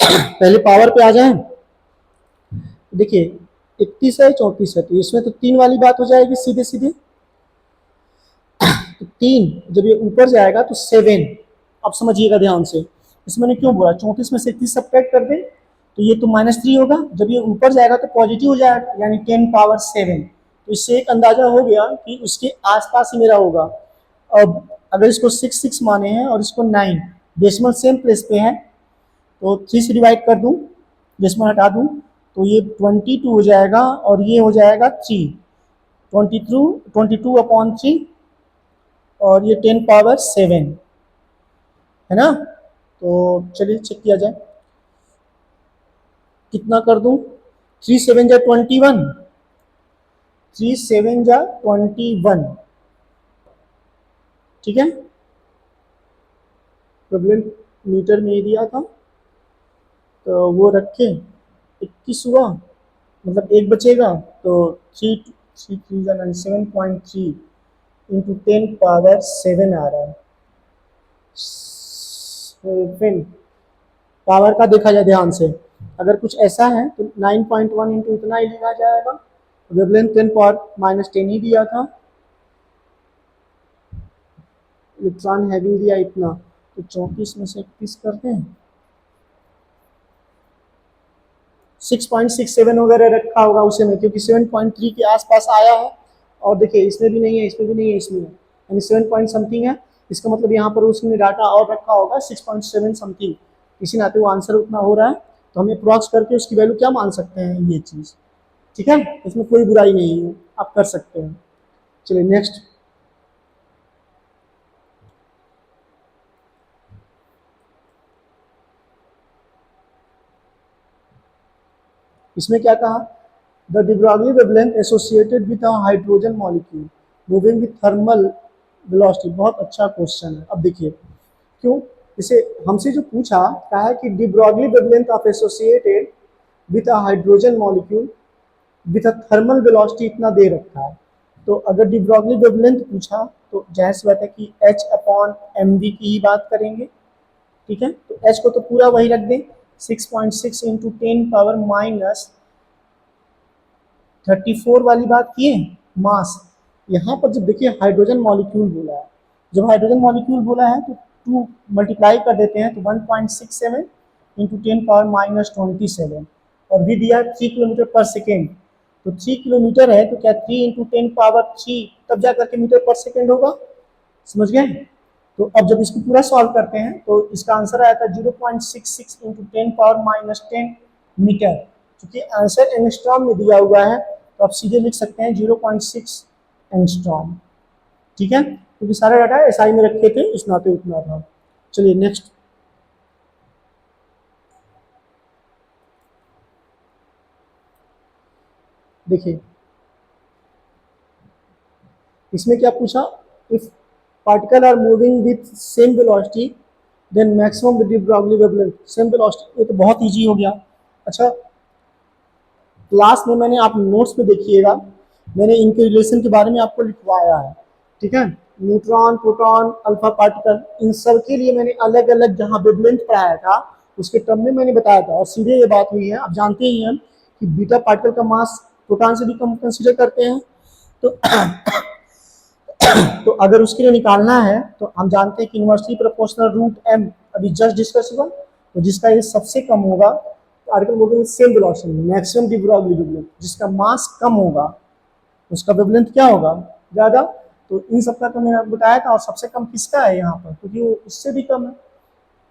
पहले पावर पे आ जाए। देखिए 31 है 34 है, तो इसमें तो 3 वाली बात हो जाएगी सीधे सीधे। तो 3 जब ये ऊपर जाएगा तो 7, अब समझिएगा ध्यान से, इसमें मैंने क्यों बोला 34 में से 31 सब्ट्रैक्ट कर दें तो ये तो -3 होगा, जब ये ऊपर जाएगा तो पॉजिटिव हो जाएगा, यानी 10⁻7। तो इससे एक अंदाजा हो गया कि उसके आसपास ही मेरा होगा। अब अगर इसको 6 माने हैं और इसको 9, डेसिमल सेम प्लेस पे है, तो 3 से डिवाइड कर दूं, डेसिमल हटा दूं, तो ये 22 हो जाएगा और ये हो जाएगा 3, 22/3 और ये 10⁻7, है ना। तो चलिए चेक किया जाए, कितना कर दूं, 3 7 जा 21, 3 7 जा 21, ठीक है। प्रॉब्लम मीटर में दिया था तो वो रखे 21 हुआ, मतलब एक बचेगा, तो 7.3 इंटू 10⁻7 आ रहा है। फिर पावर का देखा जाए ध्यान से, अगर कुछ ऐसा है तो 9.1 इंटू इतना ही लिखा जाएगा। वेवलेंथ 10⁻−10 ही दिया था, इलेक्ट्रॉन हैविंग दिया इतना, तो 34 में से 31 करते हैं, 6.67 वगैरह रखा होगा उसे में, क्योंकि 7.3 के आसपास आया है। और देखिए इसमें भी नहीं है, इसमें भी नहीं है, इसमें है, यानी 7 पॉइंट समथिंग है। इसका मतलब यहाँ पर उसने डाटा और रखा होगा 6.7 समथिंग, इसी नाते वो आंसर उतना हो रहा है। तो हम अप्रॉक्स करके उसकी वैल्यू क्या मान सकते हैं, ये चीज़, ठीक है। इसमें कोई बुराई नहीं है, आप कर सकते हैं। चलिए नेक्स्ट, इसमें क्या कहा, the de Broglie wavelength associated with a hydrogen molecule moving with thermal velocity। बहुत अच्छा क्वेश्चन है। अब देखिए क्यों, इसे हमसे जो पूछा क्या है कि de Broglie wavelength of associated with a hydrogen molecule with a thermal velocity इतना दे रखा है। तो अगर de Broglie wavelength पूछा तो जाहिर सी बात है कि H अपॉन एम वी की ही बात करेंगे, ठीक है। तो H को तो पूरा वही रख दें, 6.6 इंटू 10⁻34 वाली बात किए मास। यहाँ पर जब देखिए हाइड्रोजन मॉलिक्यूल बोला है, जब हाइड्रोजन मॉलिक्यूल बोला है तो 2 मल्टीप्लाई कर देते हैं तो 1.67 इंटू 10⁻27 और भी दिया 3 किलोमीटर पर सेकेंड। तो 3 किलोमीटर है तो क्या 3 इंटू 10⁻3 तब जा करके मीटर पर सेकेंड होगा, समझ गए। तो अब जब इसको पूरा सॉल्व करते हैं तो इसका आंसर आया था 0.66 इंटू 10⁻10 मीटर। क्योंकि आंसर एंगस्ट्रॉम में दिया हुआ है तो आप सीधे लिख सकते हैं 0.6 एंगस्ट्रॉम, ठीक है, क्योंकि सारा डाटा एसआई में रखे थे, इस नाते उतना था। चलिए नेक्स्ट, देखिए इसमें क्या पूछा, if particle are moving with same velocity then maximum de Broglie wavelength, same velocity, ये तो बहुत इजी हो गया। अच्छा क्लास में मैंने, आप नोट्स में देखिएगा, मैंने इनके रिलेशन के बारे में आपको लिखवाया है, ठीक है। न्यूट्रॉन, प्रोटॉन, अल्फा पार्टिकल, इन सब के लिए मैंने अलग अलग जहाँ वेवलेंथ पढ़ाया था उसके टर्म में मैंने बताया था, और सीधे ये बात हुई है। आप जानते ही हैं कि बीटा पार्टिकल का मास प्रोटॉन से भी कम कंसिडर करते हैं। तो तो अगर उसके लिए निकालना है तो हम जानते हैं कि इनवर्सली प्रोपोर्शनल रूट एम, अभी जस्ट डिस्कस हुआ, तो जिसका ये सबसे कम होगा particle moving same velocity, maximum de Broglie wavelength, जिसका मास कम होगा उसका वेवलेंथ क्या होगा, ज़्यादा। तो इन सबका तो मैंने बताया था, और सबसे कम किसका है यहाँ पर, क्योंकि वो उससे भी कम है,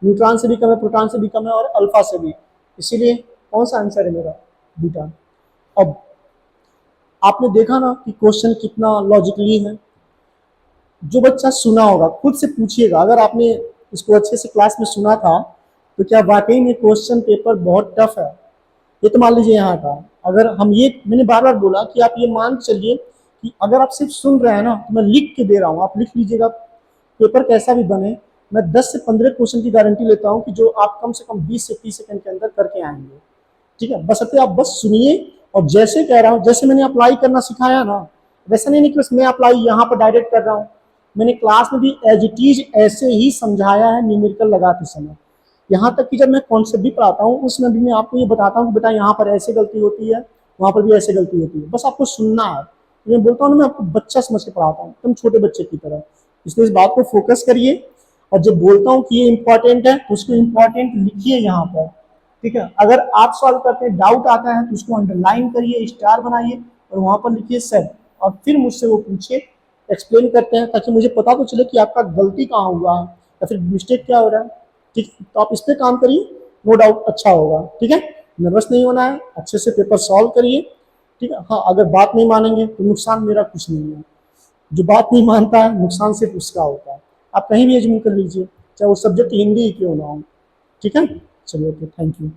न्यूट्रॉन से भी कम है, प्रोटॉन से भी कम है और अल्फा से भी, इसीलिए कौन सा आंसर है मेरा, बीटा। अब आपने देखा ना कि क्वेश्चन कितना लॉजिकली है। जो बच्चा सुना होगा खुद से पूछिएगा, अगर आपने इसको अच्छे से क्लास में सुना था, तो क्या वाकई में क्वेश्चन पेपर बहुत टफ है? ये तो मान लीजिए यहाँ का, अगर हम ये, मैंने बार बार बोला कि आप ये मान के चलिए कि अगर आप सिर्फ सुन रहे हैं ना, तो मैं लिख के दे रहा हूँ, आप लिख लीजिएगा, पेपर कैसा भी बने, मैं 10 से 15 क्वेश्चन की गारंटी लेता हूँ कि जो आप कम से कम 20 से 30 सेकंड के अंदर करके आएंगे। ठीक है, बस आप बस सुनिए, और जैसे कह रहा हूँ, जैसे मैंने अप्लाई करना सिखाया ना, वैसा नहीं कि बस मैं अप्लाई यहाँ पर डायरेक्ट कर रहा हूँ, मैंने क्लास में भी एज इट इज ऐसे ही समझाया है न्यूमेरिकल लगाते समय। यहाँ तक कि जब मैं कॉन्सेप्ट भी पढ़ाता हूँ, उसमें भी मैं आपको ये बताता हूँ कि बेटा यहाँ पर ऐसे गलती होती है, वहाँ पर भी ऐसे गलती होती है, बस आपको सुनना है। मैं बोलता हूँ ना, मैं आपको बच्चा समझ के पढ़ाता हूँ, तुम छोटे बच्चे की तरह, इसलिए इस बात को फोकस करिए। और जब बोलता हूँ कि ये इंपॉर्टेंट है, तो उसको इंपॉर्टेंट लिखिए यहाँ पर। ठीक है, अगर आप सॉल्व करते हैं, डाउट आता है, तो उसको अंडरलाइन करिए, स्टार बनाइए, और वहां पर लिखिए सर, और फिर मुझसे वो पूछिए, एक्सप्लेन करते हैं, ताकि मुझे पता तो चले कि आपका गलती कहाँ हुआ है या फिर मिस्टेक क्या हो रहा है। ठीक, तो आप इस पर काम करिए, नो डाउट अच्छा होगा। ठीक है, नर्वस नहीं होना है, अच्छे से पेपर सॉल्व करिए। ठीक है, हाँ, अगर बात नहीं मानेंगे तो नुकसान मेरा कुछ नहीं है, जो बात नहीं मानता है नुकसान सिर्फ उसका होता है। आप कहीं भी एज्यूम कर लीजिए, चाहे वो सब्जेक्ट हिंदी ही क्यों ना हो। ठीक है, चलिए, ओके, थैंक यू।